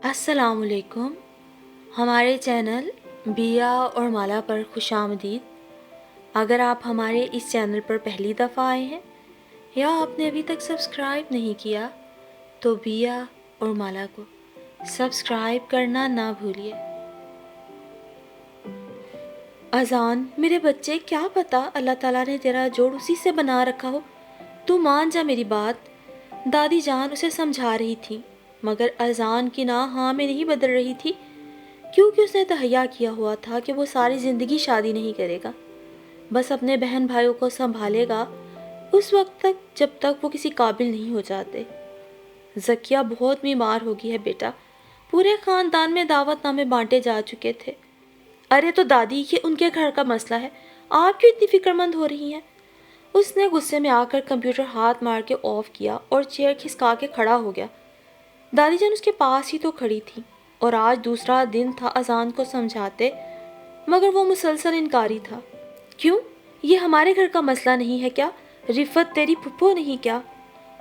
السلام علیکم۔ ہمارے چینل بیا اور مالا پر خوش آمدید۔ اگر آپ ہمارے اس چینل پر پہلی دفعہ آئے ہیں یا آپ نے ابھی تک سبسکرائب نہیں کیا تو بیا اور مالا کو سبسکرائب کرنا نہ بھولیے۔ اذان، میرے بچے، کیا پتہ اللہ تعالیٰ نے تیرا جوڑ اسی سے بنا رکھا ہو، تو مان جا میری بات۔ دادی جان اسے سمجھا رہی تھی، مگر اذان کی نہ ہاں میں نہیں بدل رہی تھی، کیونکہ اس نے تہیہ کیا ہوا تھا کہ وہ ساری زندگی شادی نہیں کرے گا، بس اپنے بہن بھائیوں کو سنبھالے گا اس وقت تک جب تک وہ کسی قابل نہیں ہو جاتے۔ زکیہ بہت بیمار ہو گئی ہے بیٹا، پورے خاندان میں دعوت نامے بانٹے جا چکے تھے۔ ارے تو دادی، یہ ان کے گھر کا مسئلہ ہے، آپ کیوں اتنی فکر مند ہو رہی ہیں؟ اس نے غصے میں آ کر کمپیوٹر ہاتھ مار کے آف کیا اور چیئر کھسکا کے کھڑا ہو گیا۔ دادی جان اس کے پاس ہی تو کھڑی تھی، اور آج دوسرا دن تھا اذان کو سمجھاتے، مگر وہ مسلسل انکاری تھا۔ کیوں؟ یہ ہمارے گھر کا مسئلہ نہیں ہے کیا؟ رفت تیری پھپھو نہیں کیا؟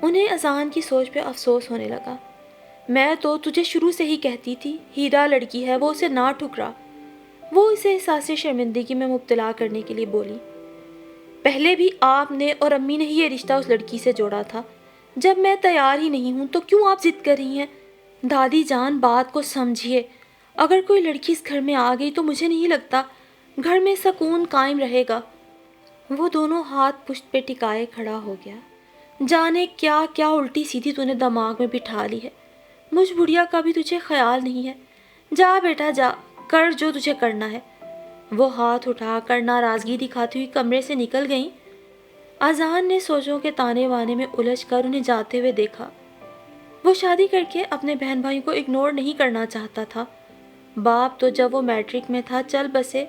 انہیں اذان کی سوچ پہ افسوس ہونے لگا۔ میں تو تجھے شروع سے ہی کہتی تھی، ہیرا لڑکی ہے، وہ اسے نہ ٹھکرا۔ وہ اسے احساس شرمندگی میں مبتلا کرنے کے لیے بولی۔ پہلے بھی آپ نے اور امی نے ہی یہ رشتہ اس لڑکی سے جوڑا تھا، جب میں تیار ہی نہیں ہوں تو کیوں آپ ضد کر رہی ہیں؟ دادی جان، بات کو سمجھیے، اگر کوئی لڑکی اس گھر میں آ گئی تو مجھے نہیں لگتا گھر میں سکون قائم رہے گا۔ وہ دونوں ہاتھ پشت پہ ٹکائے کھڑا ہو گیا۔ جانے کیا کیا الٹی سیدھی تو نے دماغ میں بٹھا لی ہے، مجھ بڑھیا کا بھی تجھے خیال نہیں ہے۔ جا بیٹا جا، کر جو تجھے کرنا ہے۔ وہ ہاتھ اٹھا کر ناراضگی دکھاتی ہوئی کمرے سے نکل گئیں۔ اذان نے سوچوں کے تانے بانے میں الجھ کر انہیں جاتے ہوئے دیکھا۔ وہ شادی کر کے اپنے بہن بھائیوں کو اگنور نہیں کرنا چاہتا تھا۔ باپ تو جب وہ میٹرک میں تھا چل بسے،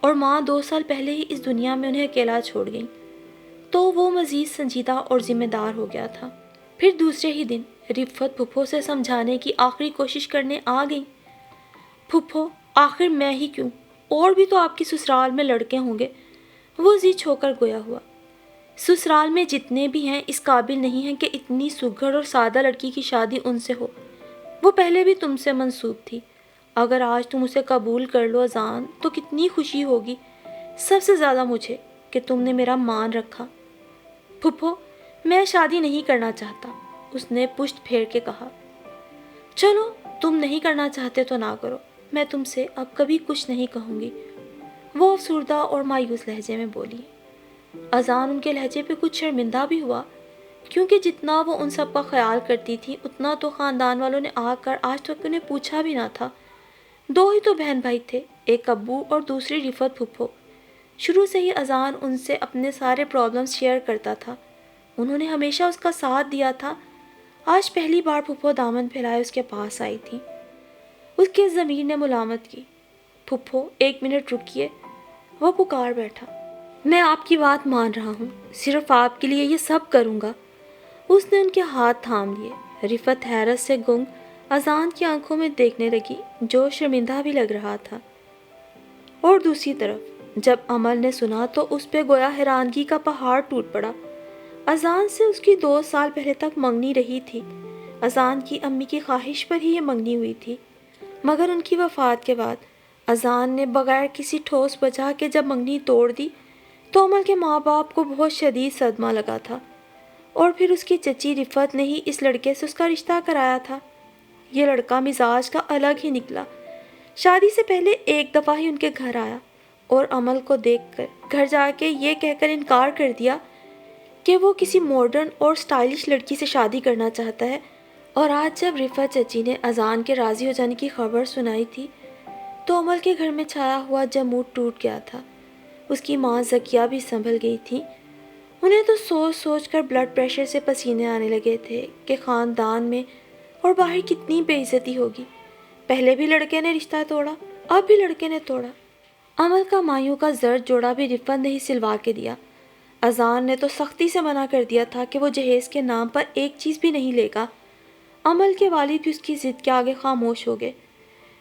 اور ماں 2 سال پہلے ہی اس دنیا میں انہیں اکیلا چھوڑ گئی، تو وہ مزید سنجیدہ اور ذمہ دار ہو گیا تھا۔ پھر دوسرے ہی دن رفت پھپھو سے سمجھانے کی آخری کوشش کرنے آ گئی۔ پھپھو، آخر میں ہی کیوں، اور بھی تو آپ کی سسرال میں لڑکے ہوں گے۔ وہ ضد ہو کر گویا ہوا۔ سسرال میں جتنے بھی ہیں اس قابل نہیں ہیں کہ اتنی سگھڑ اور سادہ لڑکی کی شادی ان سے ہو۔ وہ پہلے بھی تم سے منسوب تھی، اگر آج تم اسے قبول کر لو اذان تو کتنی خوشی ہوگی، سب سے زیادہ مجھے کہ تم نے میرا مان رکھا۔ پھپھو، میں شادی نہیں کرنا چاہتا، اس نے پشت پھیر کے کہا۔ چلو، تم نہیں کرنا چاہتے تو نہ کرو، میں تم سے اب کبھی کچھ نہیں کہوں گی، وہ افسردہ اور مایوس لہجے میں بولی۔ اذان ان کے لہجے پہ کچھ شرمندہ بھی ہوا، کیونکہ جتنا وہ ان سب کا خیال کرتی تھی اتنا تو خاندان والوں نے آ کر آج تک انہیں پوچھا بھی نہ تھا۔ 2 ہی تو بہن بھائی تھے، ایک ابو اور دوسری رفت پھپھو۔ شروع سے ہی اذان ان سے اپنے سارے پرابلمز شیئر کرتا تھا، انہوں نے ہمیشہ اس کا ساتھ دیا تھا۔ آج پہلی بار پھپھو دامن پھیلائے اس کے پاس آئی تھی۔ اس کے ضمیر نے ملامت کی۔ پھپھو، 1 منٹ رکیے، وہ پکار بیٹھا۔ میں آپ کی بات مان رہا ہوں، صرف آپ کے لیے یہ سب کروں گا۔ اس نے ان کے ہاتھ تھام لیے۔ رفت حیرت سے گنگ اذان کی آنکھوں میں دیکھنے لگی، جو شرمندہ بھی لگ رہا تھا۔ اور دوسری طرف جب عمل نے سنا تو اس پہ گویا حیرانگی کا پہاڑ ٹوٹ پڑا۔ اذان سے اس کی 2 سال پہلے تک منگنی رہی تھی، اذان کی امی کی خواہش پر ہی یہ منگنی ہوئی تھی، مگر ان کی وفات کے بعد اذان نے بغیر کسی ٹھوس وجہ کے جب منگنی توڑ دی تو عمل کے ماں باپ کو بہت شدید صدمہ لگا تھا، اور پھر اس کی چچی رفت نے ہی اس لڑکے سے اس کا رشتہ کرایا تھا۔ یہ لڑکا مزاج کا الگ ہی نکلا، شادی سے پہلے 1 دفعہ ہی ان کے گھر آیا، اور عمل کو دیکھ کر گھر جا کے یہ کہہ کر انکار کر دیا کہ وہ کسی ماڈرن اور سٹائلش لڑکی سے شادی کرنا چاہتا ہے۔ اور آج جب رفت چچی نے اذان کے راضی ہو جانے کی خبر سنائی تھی تو عمل کے گھر میں چھایا ہوا جمود ٹوٹ گیا تھا۔ اس کی ماں زکیہ بھی سنبھل گئی تھی۔ انہیں تو سوچ سوچ کر بلڈ پریشر سے پسینے آنے لگے تھے کہ خاندان میں اور باہر کتنی بے عزتی ہوگی۔ پہلے بھی لڑکے نے رشتہ توڑا، اب بھی لڑکے نے توڑا۔ عمل کا مایوں کا زرد جوڑا بھی رفت نے ہی سلوا کے دیا۔ اذان نے تو سختی سے منع کر دیا تھا کہ وہ جہیز کے نام پر ایک چیز بھی نہیں لے گا۔ عمل کے والد بھی اس کی ضد کے آگے خاموش ہو گئے۔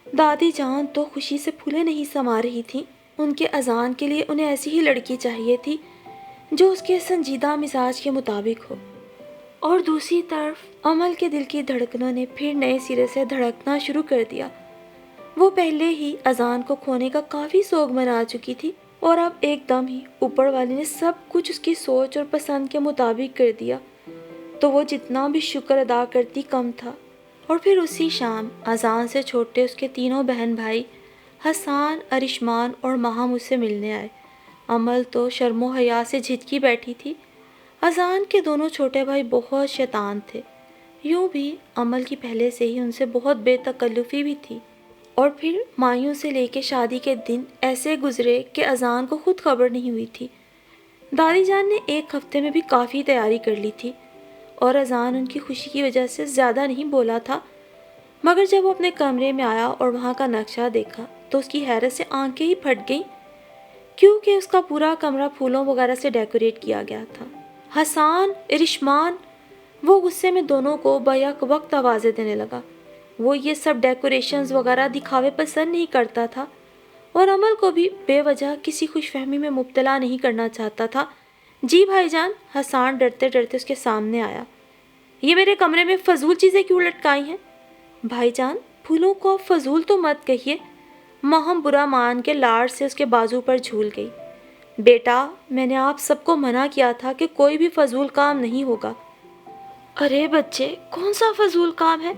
دادی جان تو خوشی سے پھولے نہیں سما رہی تھیں، ان کے اذان کے لیے انہیں ایسی ہی لڑکی چاہیے تھی جو اس کے سنجیدہ مزاج کے مطابق ہو۔ اور دوسری طرف عمل کے دل کی دھڑکنوں نے پھر نئے سرے سے دھڑکنا شروع کر دیا۔ وہ پہلے ہی اذان کو کھونے کا کافی سوگ منا چکی تھی اور اب ایک دم ہی اوپر والے نے سب کچھ اس کی سوچ اور پسند کے مطابق کر دیا تو وہ جتنا بھی شکر ادا کرتی کم تھا۔ اور پھر اسی شام اذان سے چھوٹے اس کے تینوں بہن بھائی حسان، ارشمان اور ماہم اس سے ملنے آئے۔ عمل تو شرم و حیا سے جھجکی بیٹھی تھی۔ اذان کے دونوں چھوٹے بھائی بہت شیطان تھے، یوں بھی عمل کی پہلے سے ہی ان سے بہت بے تکلفی بھی تھی۔ اور پھر مایوں سے لے کے شادی کے دن ایسے گزرے کہ اذان کو خود خبر نہیں ہوئی تھی۔ دادی جان نے ایک ہفتے میں بھی کافی تیاری کر لی تھی اور اذان ان کی خوشی کی وجہ سے زیادہ نہیں بولا تھا، مگر جب وہ اپنے کمرے میں آیا اور وہاں کا نقشہ دیکھا تو اس کی حیرت سے آنکھیں ہی پھٹ گئیں، کیونکہ اس کا پورا کمرہ پھولوں وغیرہ سے ڈیکوریٹ کیا گیا تھا۔ حسان، ارشمان، وہ غصے میں دونوں کو بیک وقت آوازیں دینے لگا۔ وہ یہ سب ڈیکوریشنز وغیرہ دکھاوے پسند نہیں کرتا تھا اور عمل کو بھی بے وجہ کسی خوش فہمی میں مبتلا نہیں کرنا چاہتا تھا۔ جی بھائی جان، حسان ڈرتے ڈرتے اس کے سامنے آیا، یہ میرے کمرے میں فضول چیزیں کیوں لٹکائی ہیں؟ بھائی جان، پھولوں کو آپ فضول تو مت کہیے۔ ماہم برا مان کے لاڑ سے اس کے بازو پر جھول گئی۔ بیٹا، میں نے آپ سب کو منع کیا تھا کہ کوئی بھی فضول کام نہیں ہوگا۔ ارے بچے، کون سا فضول کام ہے؟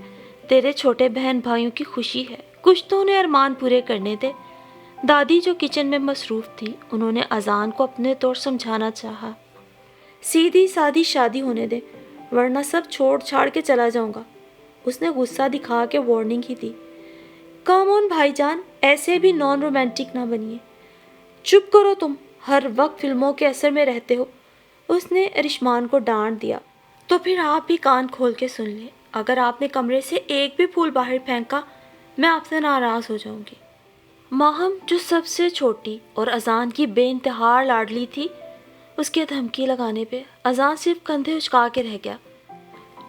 تیرے چھوٹے بہن بھائیوں کی خوشی ہے، کچھ تو انہیں ارمان پورے کرنے دے۔ دادی جو کچن میں مصروف تھی، انہوں نے اذان کو اپنے طور سمجھانا چاہا۔ سیدھی سادی شادی ہونے دے ورنہ سب چھوڑ چھاڑ کے چلا جاؤں گا۔ اس نے غصہ دکھا کے وارننگ ہی دی۔ کم آن بھائی جان، ایسے بھی نان رومانٹک نہ بنیے۔ چپ کرو تم، ہر وقت فلموں کے اثر میں رہتے ہو، اس نے ارشمان کو ڈانٹ دیا۔ تو پھر آپ بھی کان کھول کے سن لیں، اگر آپ نے کمرے سے ایک بھی پھول باہر پھینکا میں آپ سے ناراض ہو جاؤں گی۔ ماہم جو سب سے چھوٹی اور اذان کی بے انتہا لاڈلی تھی، اس کے دھمکی لگانے پہ اذان صرف کندھے اچکا کے رہ گیا۔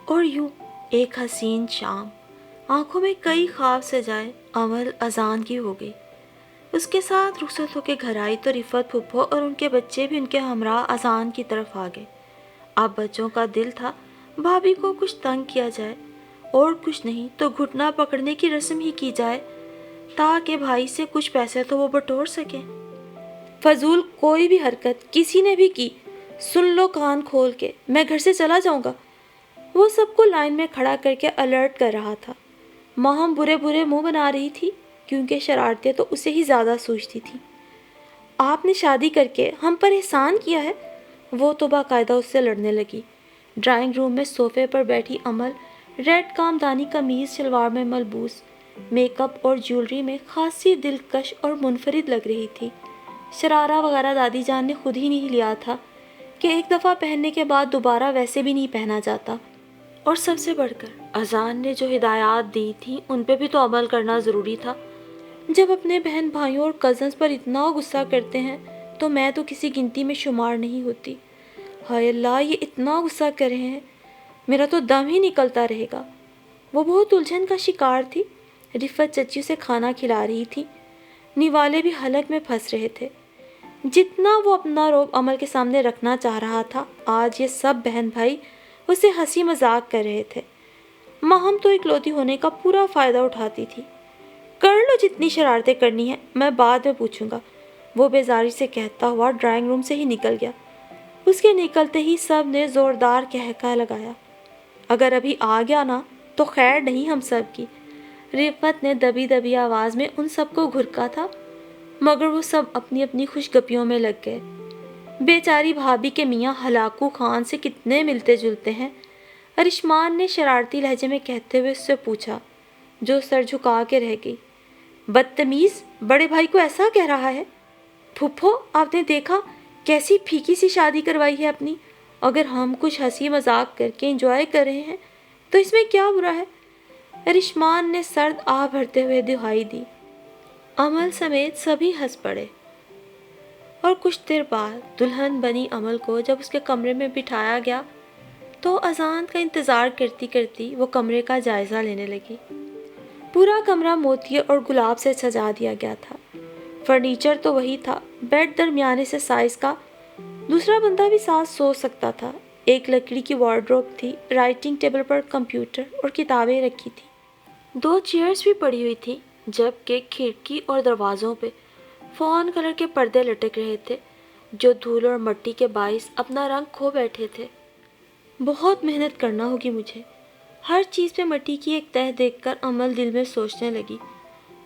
اور یوں ایک حسین شام آنکھوں میں کئی خواب سجائے عمل اذان کی ہو گئی۔ اس کے ساتھ رخصت ہو کے گھر آئی تو رفت پھپھو اور ان کے بچے بھی ان کے ہمراہ اذان کی طرف آ گئے۔ اب بچوں کا دل تھا بھابھی کو کچھ تنگ کیا جائے اور کچھ نہیں تو گھٹنا پکڑنے کی رسم ہی کی جائے تاکہ بھائی سے کچھ پیسے تو وہ بٹور سکیں۔ فضول کوئی بھی حرکت کسی نے بھی کی، سن لو کان کھول کے، میں گھر سے چلا جاؤں گا۔ وہ سب کو لائن میں کھڑا کر کے الرٹ کر رہا تھا۔ ماہم برے برے منہ بنا رہی تھی کیونکہ شرارتیں تو اسے ہی زیادہ سوچتی تھی۔ آپ نے شادی کر کے ہم پر احسان کیا ہے، وہ تو باقاعدہ اس سے لڑنے لگی۔ ڈرائنگ روم میں صوفے پر بیٹھی عمل ریڈ کامدانی قمیض شلوار میں ملبوس، میک اپ اور جیولری میں خاصی دلکش اور منفرد لگ رہی تھی۔ شرارہ وغیرہ دادی جان نے خود ہی نہیں لیا تھا کہ ایک دفعہ پہننے کے بعد دوبارہ ویسے بھی نہیں پہنا جاتا۔ اور سب سے بڑھ کر اذان نے جو ہدایات دی تھیں ان پہ بھی تو عمل کرنا ضروری تھا۔ جب اپنے بہن بھائیوں اور کزنز پر اتنا غصہ کرتے ہیں تو میں تو کسی گنتی میں شمار نہیں ہوتی۔ ہائے اللہ، یہ اتنا غصہ کر رہے ہیں، میرا تو دم ہی نکلتا رہے گا۔ وہ بہت الجھن کا شکار تھی۔ رفت چچی سے کھانا کھلا رہی تھی، نیوالے بھی حلق میں پھنس رہے تھے۔ جتنا وہ اپنا روب عمل کے سامنے رکھنا چاہ رہا تھا، آج یہ سب بہن بھائی اسے ہنسی مذاق کر رہے تھے۔ ماہم تو اکلوتی ہونے کا پورا فائدہ اٹھاتی تھی۔ کر لو جتنی شرارتیں کرنی ہیں، میں بعد میں پوچھوں گا، وہ بیزاری سے کہتا ہوا ڈرائنگ روم سے ہی نکل گیا۔ اس کے نکلتے ہی سب نے زوردار کہکہ لگایا۔ اگر ابھی آ گیا نا تو خیر نہیں ہم سب کی۔ رفت نے دبی دبی آواز میں ان سب کو گھرکا تھا، مگر وہ سب اپنی اپنی خوش گپیوں میں لگ گئے۔ بیچاری بھابھی کے میاں ہلاکو خان سے کتنے ملتے جلتے ہیں، ارشمان نے شرارتی لہجے میں کہتے ہوئے اس سے پوچھا، جو سر جھکا کے رہ گئی۔ بدتمیز، بڑے بھائی کو ایسا کہہ رہا ہے؟ پھپھو، آپ نے دیکھا کیسی پھیکی سی شادی کروائی ہے اپنی؟ اگر ہم کچھ ہنسی مذاق کر کے انجوائے کر رہے ہیں تو اس میں کیا برا ہے؟ ارشمان نے سرد آہ بھرتے ہوئے دہائی دی۔ عمل سمیت سبھی ہنس پڑے۔ اور کچھ دیر بعد دلہن بنی عمل کو جب اس کے کمرے میں بٹھایا گیا تو اذان کا انتظار کرتی کرتی وہ کمرے کا جائزہ لینے لگی۔ پورا کمرہ موتی اور گلاب سے سجا دیا گیا تھا۔ فرنیچر تو وہی تھا، بیڈ درمیانے سے سائز کا، دوسرا بندہ بھی ساتھ سو سکتا تھا۔ ایک لکڑی کی وارڈروب تھی، رائٹنگ ٹیبل پر کمپیوٹر اور کتابیں رکھی تھیں، 2 چیئرز بھی پڑی ہوئی تھیں، جبکہ کھڑکی اور دروازوں پہ فون کلر کے پردے لٹک رہے تھے جو دھول اور مٹی کے باعث اپنا رنگ کھو بیٹھے تھے۔ بہت محنت کرنا ہوگی مجھے، ہر چیز پہ مٹی کی ایک تہہ دیکھ کر امل دل میں سوچنے لگی۔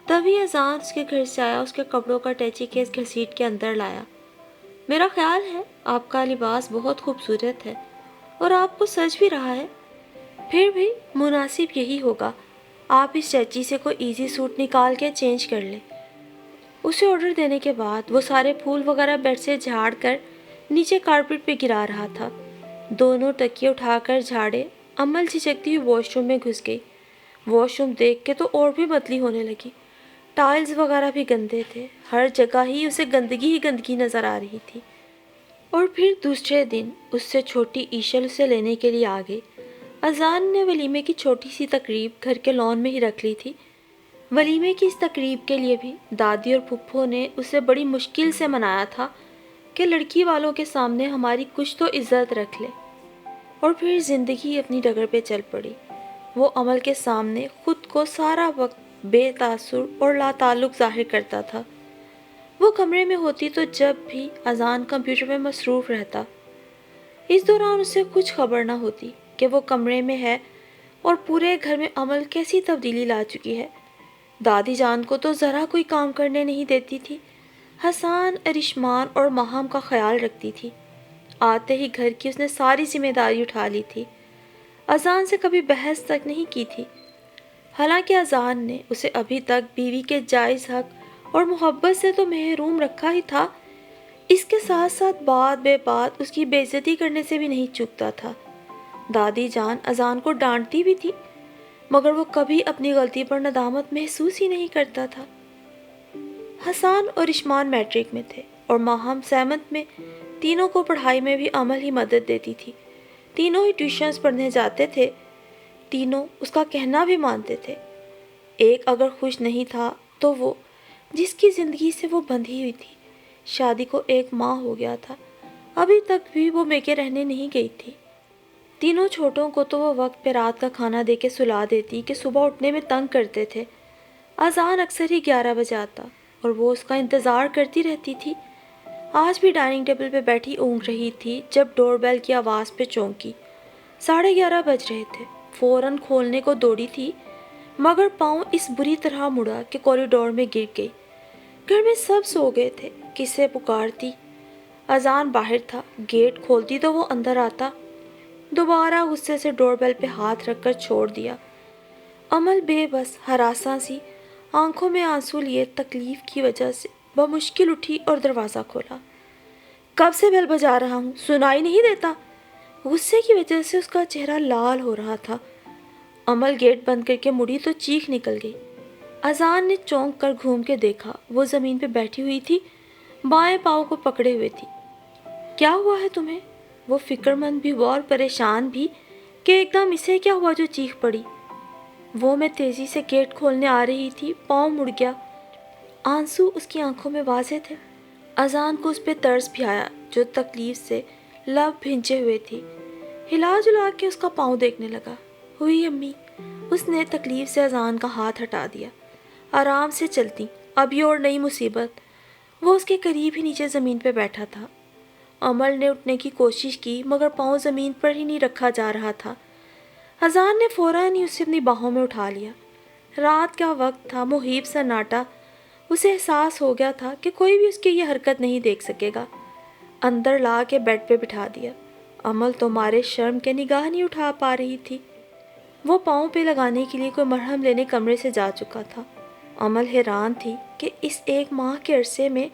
تبھی اذان اس کے گھر سے آیا، اس کے کپڑوں کا ٹیچی کیس گھسیٹ کے اندر لایا۔ میرا خیال ہے آپ کا لباس بہت خوبصورت ہے اور آپ کو سج بھی رہا ہے، پھر بھی مناسب یہی ہوگا آپ اس چیچی سے کوئی ایزی سوٹ نکال کے چینج کر لیں۔ اسے آرڈر دینے کے بعد وہ سارے پھول وغیرہ بیڈ سے جھاڑ کر نیچے کارپیٹ پہ گرا رہا تھا۔ دونوں تکیے اٹھا کر جھاڑے، امل جھجکتی ہوئی واش روم میں گھس گئی۔ واش روم دیکھ کے تو اور بھی متلی ہونے لگی، ٹائلز وغیرہ بھی گندے تھے، ہر جگہ ہی اسے گندگی ہی گندگی نظر آ رہی تھی۔ اور پھر دوسرے دن اس سے چھوٹی ایشل اسے لینے کے لیے آ گئی۔ اذان نے ولیمے کی چھوٹی سی تقریب گھر کے لان میں ہی رکھ لی تھی۔ ولیمے کی اس تقریب کے لیے بھی دادی اور پھپھو نے اسے بڑی مشکل سے منایا تھا کہ لڑکی والوں کے سامنے ہماری کچھ تو عزت رکھ لے۔ اور پھر زندگی اپنی ڈگر پہ چل پڑی۔ وہ امل کے سامنے خود کو سارا وقت بے تاثر اور لا تعلق ظاہر کرتا تھا۔ وہ کمرے میں ہوتی تو جب بھی اذان کمپیوٹر میں مصروف رہتا، اس دوران اسے کچھ خبر نہ ہوتی کہ وہ کمرے میں ہے اور پورے گھر میں امل کیسی تبدیلی لا چکی ہے۔ دادی جان کو تو ذرا کوئی کام کرنے نہیں دیتی تھی، حسان، ارشمان اور ماہم کا خیال رکھتی تھی۔ آتے ہی گھر کی اس نے ساری ذمہ داری اٹھا لی تھی، اذان سے کبھی بحث تک نہیں کی تھی۔ حالانکہ اذان نے اسے ابھی تک بیوی کے جائز حق اور محبت سے تو محروم رکھا ہی تھا، اس کے ساتھ ساتھ بات بے بات اس کی بے عزتی کرنے سے بھی نہیں چکتا تھا۔ دادی جان اذان کو ڈانٹتی بھی تھی، مگر وہ کبھی اپنی غلطی پر ندامت محسوس ہی نہیں کرتا تھا۔ حسان اور ارشمان میٹرک میں تھے اور ماہم سیونتھ میں، تینوں کو پڑھائی میں بھی امل ہی مدد دیتی تھی۔ تینوں ہی ٹیوشنز پڑھنے جاتے تھے، تینوں اس کا کہنا بھی مانتے تھے۔ ایک اگر خوش نہیں تھا تو وہ جس کی زندگی سے وہ بندھی ہوئی تھی۔ شادی کو 1 ماہ ہو گیا تھا، ابھی تک بھی وہ میکے رہنے نہیں گئی تھی۔ تینوں چھوٹوں کو تو وہ وقت پہ رات کا کھانا دے کے سلا دیتی کہ صبح اٹھنے میں تنگ کرتے تھے۔ اذان اکثر ہی 11 بجے آتا اور وہ اس کا انتظار کرتی رہتی تھی۔ آج بھی ڈائننگ ٹیبل پہ بیٹھی اونگ رہی تھی جب ڈور بیل کی آواز پہ چونکی۔ 11:30 بج رہے تھے۔ فوراً کھولنے کو دوڑی تھی، مگر پاؤں اس بری طرح مڑا کہ کوریڈور میں گر گئی۔ گھر میں سب سو گئے تھے، کسے پکارتی؟ اذان باہر تھا، گیٹ کھولتی تو وہ اندر آتا۔ دوبارہ غصے سے ڈور بیل پہ ہاتھ رکھ کر چھوڑ دیا۔ امل بے بس ہراساں سی آنکھوں میں آنسو لیے تکلیف کی وجہ سے بمشکل اٹھی اور دروازہ کھولا۔ کب سے بیل بجا رہا ہوں، سنائی نہیں دیتا؟ غصے کی وجہ سے اس کا چہرہ لال ہو رہا تھا۔ امل گیٹ بند کر کے مڑی تو چیخ نکل گئی۔ اذان نے چونک کر گھوم کے دیکھا، وہ زمین پہ بیٹھی ہوئی تھی، بائیں پاؤں کو پکڑے ہوئے تھی۔ کیا ہوا ہے تمہیں؟ وہ فکر مند بھی ہوا اور پریشان بھی کہ ایک دم اسے کیا ہوا جو چیخ پڑی۔ وہ میں تیزی سے گیٹ کھولنے آ رہی تھی، پاؤں مڑ گیا۔ آنسو اس کی آنکھوں میں واضح تھے۔ اذان کو اس پہ ترس بھی آیا جو تکلیف سے لب بھنچے ہوئے تھی۔ ہلا جلا کے اس کا پاؤں دیکھنے لگا۔ ہوئی امی، اس نے تکلیف سے اذان کا ہاتھ ہٹا دیا۔ آرام سے چلتی، اب یہ اور نئی مصیبت۔ وہ اس کے قریب ہی نیچے زمین پہ بیٹھا تھا۔ امل نے اٹھنے کی کوشش کی مگر پاؤں زمین پر ہی نہیں رکھا جا رہا تھا۔ اذان نے فوراً ہی اسے اپنی باہوں میں اٹھا لیا۔ رات کا وقت تھا، محیب سناٹا۔ اسے احساس ہو گیا تھا کہ کوئی بھی اس کی یہ حرکت نہیں دیکھ سکے گا۔ اندر لا کے بیڈ پہ بٹھا دیا۔ امل تو مارے شرم کے نگاہ نہیں اٹھا پا رہی تھی۔ وہ پاؤں پہ لگانے کے لیے کوئی مرہم لینے کمرے سے جا چکا تھا۔ امل حیران تھی کہ اس 1 ماہ کے عرصے میں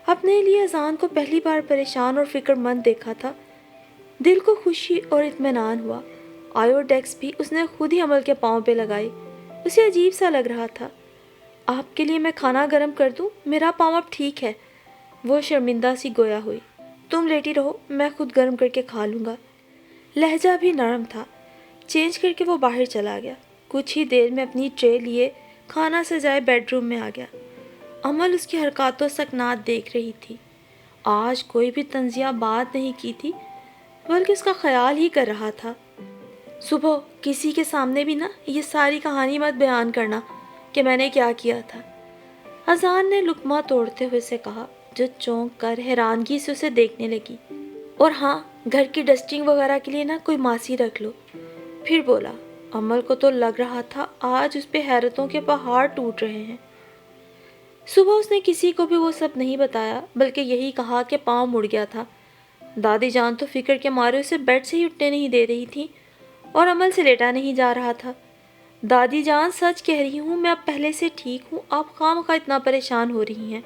اپنے لیے اذان کو پہلی بار پریشان اور فکر مند دیکھا تھا۔ دل کو خوشی اور اطمینان ہوا۔ آیوڈیکس بھی اس نے خود ہی امل کے پاؤں پہ لگائی۔ اسے عجیب سا لگ رہا تھا۔ آپ کے لیے میں کھانا گرم کر دوں؟ میرا پاؤں اب ٹھیک ہے۔ وہ شرمندہ سی گویا ہوئی۔ تم لیٹی رہو، میں خود گرم کر کے کھا لوں گا۔ لہجہ بھی نرم تھا۔ چینج کر کے وہ باہر چلا گیا۔ کچھ ہی دیر میں اپنی ٹرے لیے کھانا سجائے بیڈ روم میں آ گیا۔ امل اس کی حرکات و سکنات دیکھ رہی تھی۔ آج کوئی بھی طنزیہ بات نہیں کی تھی، بلکہ اس کا خیال ہی کر رہا تھا۔ صبح کسی کے سامنے بھی یہ ساری کہانی مت بیان کرنا کہ میں نے کیا کیا تھا، اذان نے لقمہ توڑتے ہوئے سے کہا، جو چونک کر حیرانگی سے اسے دیکھنے لگی۔ اور ہاں، گھر کی ڈسٹنگ وغیرہ کے لیے کوئی ماسی رکھ لو۔ پھر بولا، امل کو تو لگ رہا تھا آج اس پہ حیرتوں کے پہاڑ ٹوٹ رہے ہیں۔ صبح اس نے کسی کو بھی وہ سب نہیں بتایا، بلکہ یہی کہا کہ پاؤں مڑ گیا تھا۔ دادی جان تو فکر کے مارے اسے بیڈ سے ہی اٹھنے نہیں دے رہی تھی اور عمل سے لیٹا نہیں جا رہا تھا۔ دادی جان، سچ کہہ رہی ہوں، میں اب پہلے سے ٹھیک ہوں، آپ خواہ اتنا پریشان ہو رہی ہیں۔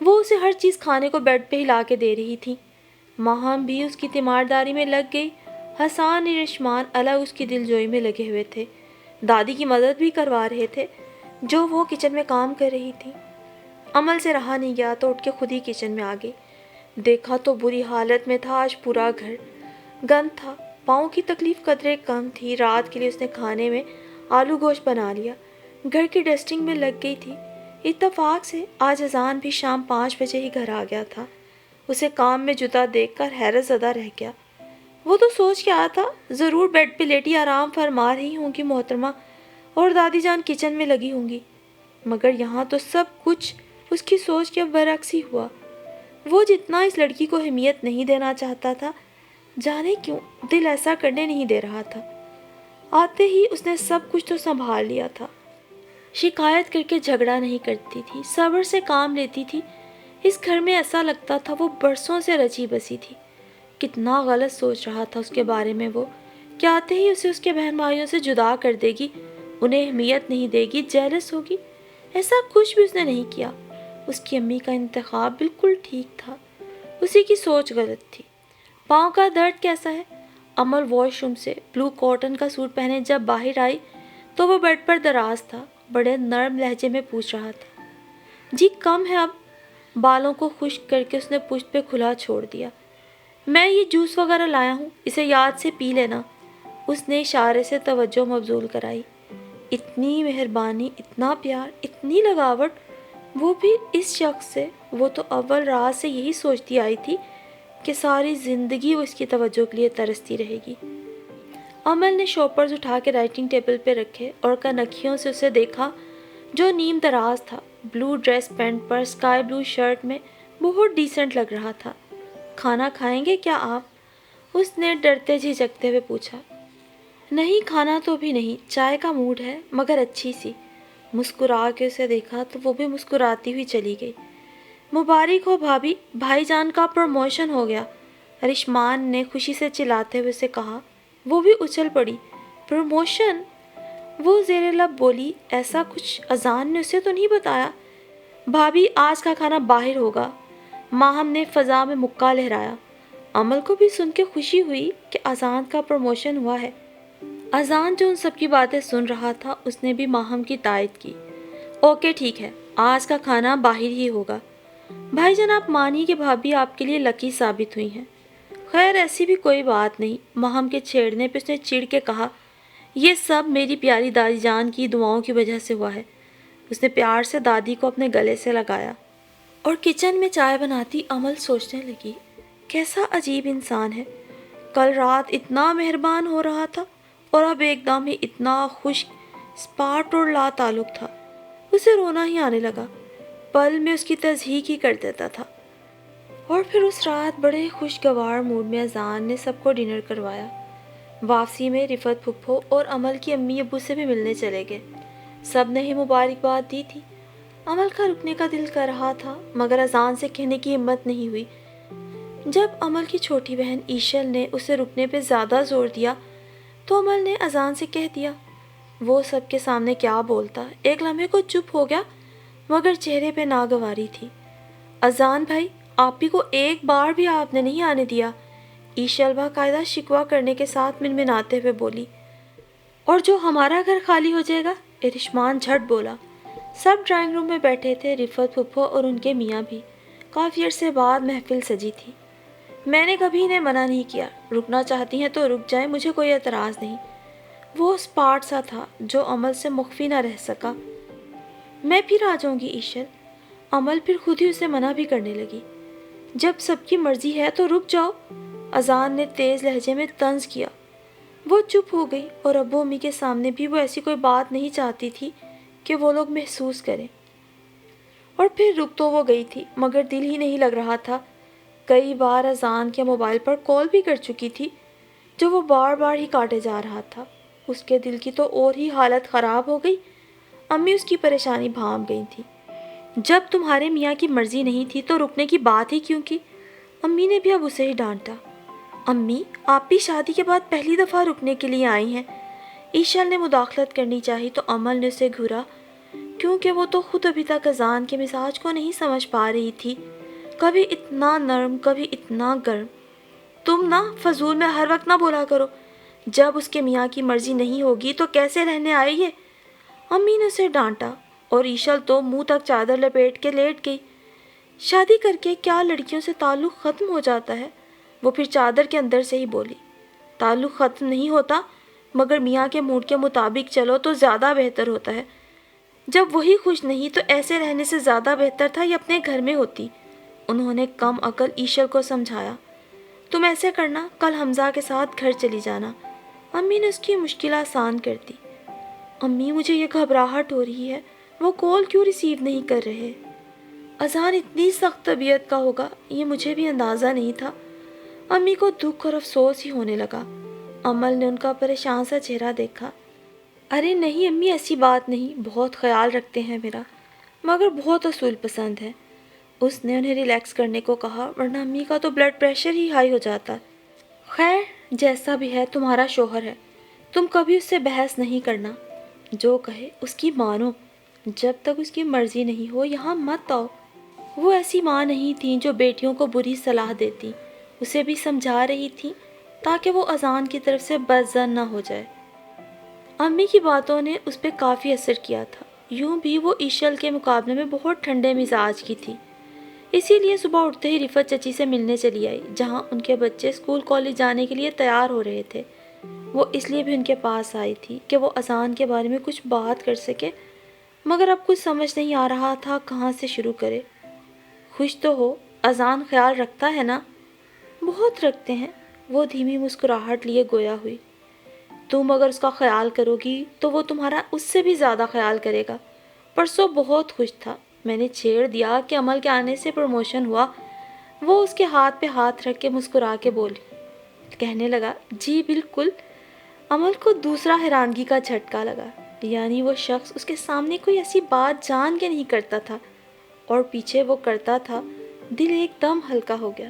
وہ اسے ہر چیز کھانے کو بیڈ پہ ہلا کے دے رہی تھی۔ ماہم بھی اس کی تیمارداری میں لگ گئی۔ حسان اور رشمان الگ اس کی دلجوئی میں لگے ہوئے تھے، دادی کی مدد بھی کروا رہے تھے جو وہ کچن میں کام کر رہی تھی۔ عمل سے رہا نہیں گیا تو اٹھ کے خود ہی کچن میں آ گئی۔ دیکھا تو بری حالت میں تھا آج پورا گھر، گند تھا، پاؤں کی تکلیف قدرے کم تھی۔ رات کے لیے اس نے کھانے میں آلو گوشت بنا لیا، گھر کی ڈسٹنگ میں لگ گئی تھی۔ اتفاق سے آج اذان بھی شام 5 بجے ہی گھر آ گیا تھا۔ اسے کام میں جتا دیکھ کر حیرت زدہ رہ گیا۔ وہ تو سوچ کے آیا تھا ضرور بیڈ پہ لیٹی آرام فرما رہی ہوں گی محترمہ، اور دادی جان کچن میں لگی ہوں گی، مگر یہاں تو سب کچھ اس کی سوچ کے برعکس ہی ہوا۔ وہ جتنا اس لڑکی کو اہمیت نہیں دینا چاہتا تھا، جانے کیوں دل ایسا کرنے نہیں دے رہا تھا۔ آتے ہی اس نے سب کچھ تو سنبھال لیا تھا، شکایت کر کے جھگڑا نہیں کرتی تھی، صبر سے کام لیتی تھی۔ اس گھر میں ایسا لگتا تھا وہ برسوں سے رچی بسی تھی۔ کتنا غلط سوچ رہا تھا اس کے بارے میں وہ، کہ آتے ہی اسے اس کے بہن بھائیوں سے جدا کر دے گی، انہیں اہمیت نہیں دے گی، جیلس ہوگی۔ ایسا کچھ بھی اس نے نہیں کیا۔ اس کی امی کا انتخاب بالکل ٹھیک تھا، اسی کی سوچ غلط تھی۔ پاؤں کا درد کیسا ہے؟ امل واش روم سے بلو کاٹن کا سوٹ پہنے جب باہر آئی تو وہ بیڈ پر دراز تھا، بڑے نرم لہجے میں پوچھ رہا تھا۔ جی کم ہے اب۔ بالوں کو خشک کر کے اس نے پشت پہ کھلا چھوڑ دیا۔ میں یہ جوس وغیرہ لایا ہوں، اسے یاد سے پی لینا۔ اس نے اشارے سے توجہ مبذول کرائی۔ اتنی مہربانی، اتنا پیار، اتنی لگاوٹ، وہ بھی اس شخص سے۔ وہ تو اول رات سے یہی سوچتی آئی تھی کہ ساری زندگی وہ اس کی توجہ کے لیے ترستی رہے گی۔ امل نے شوپرز اٹھا کے رائٹنگ ٹیبل پہ رکھے اور کنکھیوں سے اسے دیکھا جو نیم دراز تھا، بلو ڈریس پینٹ پر اسکائی بلو شرٹ میں بہت ڈیسنٹ لگ رہا تھا۔ کھانا کھائیں گے کیا آپ؟ اس نے ڈرتے جھجکتے ہوئے پوچھا۔ نہیں، کھانا تو بھی نہیں، چائے کا موڈ ہے، مگر اچھی سی۔ مسکرا کے اسے دیکھا تو وہ بھی مسکراتی ہوئی چلی گئی۔ مبارک ہو بھابھی، بھائی جان کا پروموشن ہو گیا، رشمان نے خوشی سے چلاتے ہوئے اسے کہا۔ وہ بھی اچھل پڑی۔ پروموشن؟ وہ زیر لب بولی، ایسا کچھ اذان نے اسے تو نہیں بتایا؟ بھابھی، آج کا کھانا باہر ہوگا، ماہم نے فضا میں مکہ لہرایا۔ عمل کو بھی سن کے خوشی ہوئی کہ اذان کا پروموشن ہوا ہے۔ اذان جو ان سب کی باتیں سن رہا تھا، اس نے بھی ماہم کی تائید کی۔ اوکے ٹھیک ہے، آج کا کھانا باہر ہی ہوگا۔ بھائی جان آپ مانیے کہ بھابھی آپ کے لیے لکی ثابت ہوئی ہیں۔ خیر ایسی بھی کوئی بات نہیں، ماہم کے چھیڑنے پہ اس نے چڑ کے کہا، یہ سب میری پیاری دادی جان کی دعاؤں کی وجہ سے ہوا ہے۔ اس نے پیار سے دادی کو اپنے گلے سے لگایا اور کچن میں چائے بناتی عمل سوچنے لگی، کیسا عجیب انسان ہے۔ کل رات اتنا مہربان ہو رہا تھا اور اب ایک دم ہی اتنا خشک، اسپاٹ اور لا تعلق تھا۔ اسے رونا ہی آنے لگا، پل میں اس کی تضحیک ہی کر دیتا تھا۔ اور پھر اس رات بڑے خوشگوار موڈ میں اذان نے سب کو ڈنر کروایا۔ واپسی میں رفت پھپھو اور عمل کی امی ابو سے بھی ملنے چلے گئے۔ سب نے ہی مبارکباد دی تھی۔ عمل کا رکنے کا دل کر رہا تھا، مگر اذان سے کہنے کی ہمت نہیں ہوئی۔ جب عمل کی چھوٹی بہن ایشل نے اسے رکنے پہ زیادہ زور دیا تو عمل نے اذان سے کہہ دیا۔ وہ سب کے سامنے کیا بولتا، ایک لمحے کو چپ ہو گیا، مگر چہرے پہ ناگواری تھی۔ اذان بھائی، آپی کو ایک بار بھی آپ نے نہیں آنے دیا، ایشل باقاعدہ شکوہ کرنے کے ساتھ منمناتے ہوئے بولی۔ اور جو ہمارا گھر خالی ہو جائے گا؟ رشمان جھٹ بولا۔ سب ڈرائنگ روم میں بیٹھے تھے، رفت پھپھو اور ان کے میاں بھی۔ کافی عرصے بعد محفل سجی تھی۔ میں نے کبھی انہیں منع نہیں کیا، رکنا چاہتی ہیں تو رک جائیں، مجھے کوئی اعتراض نہیں۔ وہ اسپاٹ سا تھا جو عمل سے مخفی نہ رہ سکا۔ میں پھر آ جاؤں گی ایشل۔ عمل پھر خود ہی اسے منع بھی کرنے لگی۔ جب سب کی مرضی ہے تو رک جاؤ۔ اذان نے تیز لہجے میں طنز کیا۔ وہ چپ ہو گئی اور ابو امی کے سامنے بھی وہ ایسی کوئی بات نہیں چاہتی تھی کہ وہ لوگ محسوس کریں۔ اور پھر رک تو وہ گئی تھی مگر دل ہی نہیں لگ رہا تھا۔ کئی بار اذان کے موبائل پر کال بھی کر چکی تھی جو وہ بار بار ہی کاٹے جا رہا تھا۔ اس کے دل کی تو اور ہی حالت خراب ہو گئی۔ امی اس کی پریشانی بھانپ گئی تھی۔ جب تمہارے میاں کی مرضی نہیں تھی تو رکنے کی بات ہی کیوں کی؟ امی نے بھی اب اسے ہی ڈانٹا۔ امی، آپ بھی شادی کے بعد پہلی دفعہ رکنے کے لیے آئی ہیں۔ ایشل نے مداخلت کرنی چاہی تو امل نے اسے گھورا، کیونکہ وہ تو خود ابھی تک اذان کے مزاج کو نہیں سمجھ پا رہی تھی، کبھی اتنا نرم کبھی اتنا گرم۔ تم نا فضول میں ہر وقت نہ بولا کرو، جب اس کے میاں کی مرضی نہیں ہوگی تو کیسے رہنے آئے یہ؟ امی نے اسے ڈانٹا اور ایشل تو منہ تک چادر لپیٹ کے لیٹ گئی۔ شادی کر کے کیا لڑکیوں سے تعلق ختم ہو جاتا ہے؟ وہ پھر چادر کے اندر سے ہی بولی۔ تعلق ختم نہیں ہوتا مگر میاں کے موڈ کے مطابق چلو تو زیادہ بہتر ہوتا ہے۔ جب وہی خوش نہیں تو ایسے رہنے سے زیادہ بہتر تھا یہ اپنے گھر میں ہوتی۔ انہوں نے کم عقل ایشل کو سمجھایا۔ تم ایسے کرنا، کل حمزہ کے ساتھ گھر چلی جانا۔ امی نے اس کی مشکل آسان کر دی۔ امی، مجھے یہ گھبراہٹ ہو رہی ہے، وہ کال کیوں ریسیو نہیں کر رہے؟ اذان اتنی سخت طبیعت کا ہوگا یہ مجھے بھی اندازہ نہیں تھا۔ امی کو دکھ اور افسوس ہی ہونے لگا۔ امل نے ان کا پریشان سا چہرہ دیکھا۔ ارے نہیں امی، ایسی بات نہیں، بہت خیال رکھتے ہیں میرا، مگر بہت اصول پسند ہے۔ اس نے انہیں ریلیکس کرنے کو کہا، ورنہ امی کا تو بلڈ پریشر ہی ہائی ہو جاتا۔ خیر جیسا بھی ہے تمہارا شوہر ہے، تم کبھی اس سے بحث نہیں کرنا، جو کہے اس کی مانو، جب تک اس کی مرضی نہیں ہو یہاں مت آؤ۔ وہ ایسی ماں نہیں تھیں جو بیٹیوں کو بری صلاح دیتی، اسے بھی سمجھا رہی تھی تاکہ وہ اذان کی طرف سے بدظن نہ ہو جائے۔ امی کی باتوں نے اس پہ کافی اثر کیا تھا۔ یوں بھی وہ ایشل کے مقابلے میں بہت ٹھنڈے مزاج کی تھی، اسی لیے صبح اٹھتے ہی رفت چچی سے ملنے چلی آئی، جہاں ان کے بچے اسکول کالج جانے کے لیے تیار ہو رہے تھے۔ وہ اس لیے بھی ان کے پاس آئی تھی کہ وہ اذان کے بارے میں کچھ بات کر سکے، مگر اب کچھ سمجھ نہیں آ رہا تھا کہاں سے شروع کرے۔ خوش تو ہو، اذان خیال رکھتا ہے نا؟ بہت رکھتے ہیں، وہ دھیمی مسکراہٹ لیے گویا ہوئی۔ تم اگر اس کا خیال کرو گی تو وہ تمہارا اس سے بھی زیادہ خیال کرے گا۔ پرسوں بہت خوش تھا، میں نے چھیڑ دیا کہ عمل کے آنے سے پروموشن ہوا۔ وہ اس کے ہاتھ پہ ہاتھ رکھ کے مسکرا کے بولی، کہنے لگا جی بالکل۔ عمل کو دوسرا حیرانگی کا جھٹکا لگا، یعنی وہ شخص اس کے سامنے کوئی ایسی بات جان کے نہیں کرتا تھا اور پیچھے وہ کرتا تھا۔ دل ایک دم ہلکا ہو گیا۔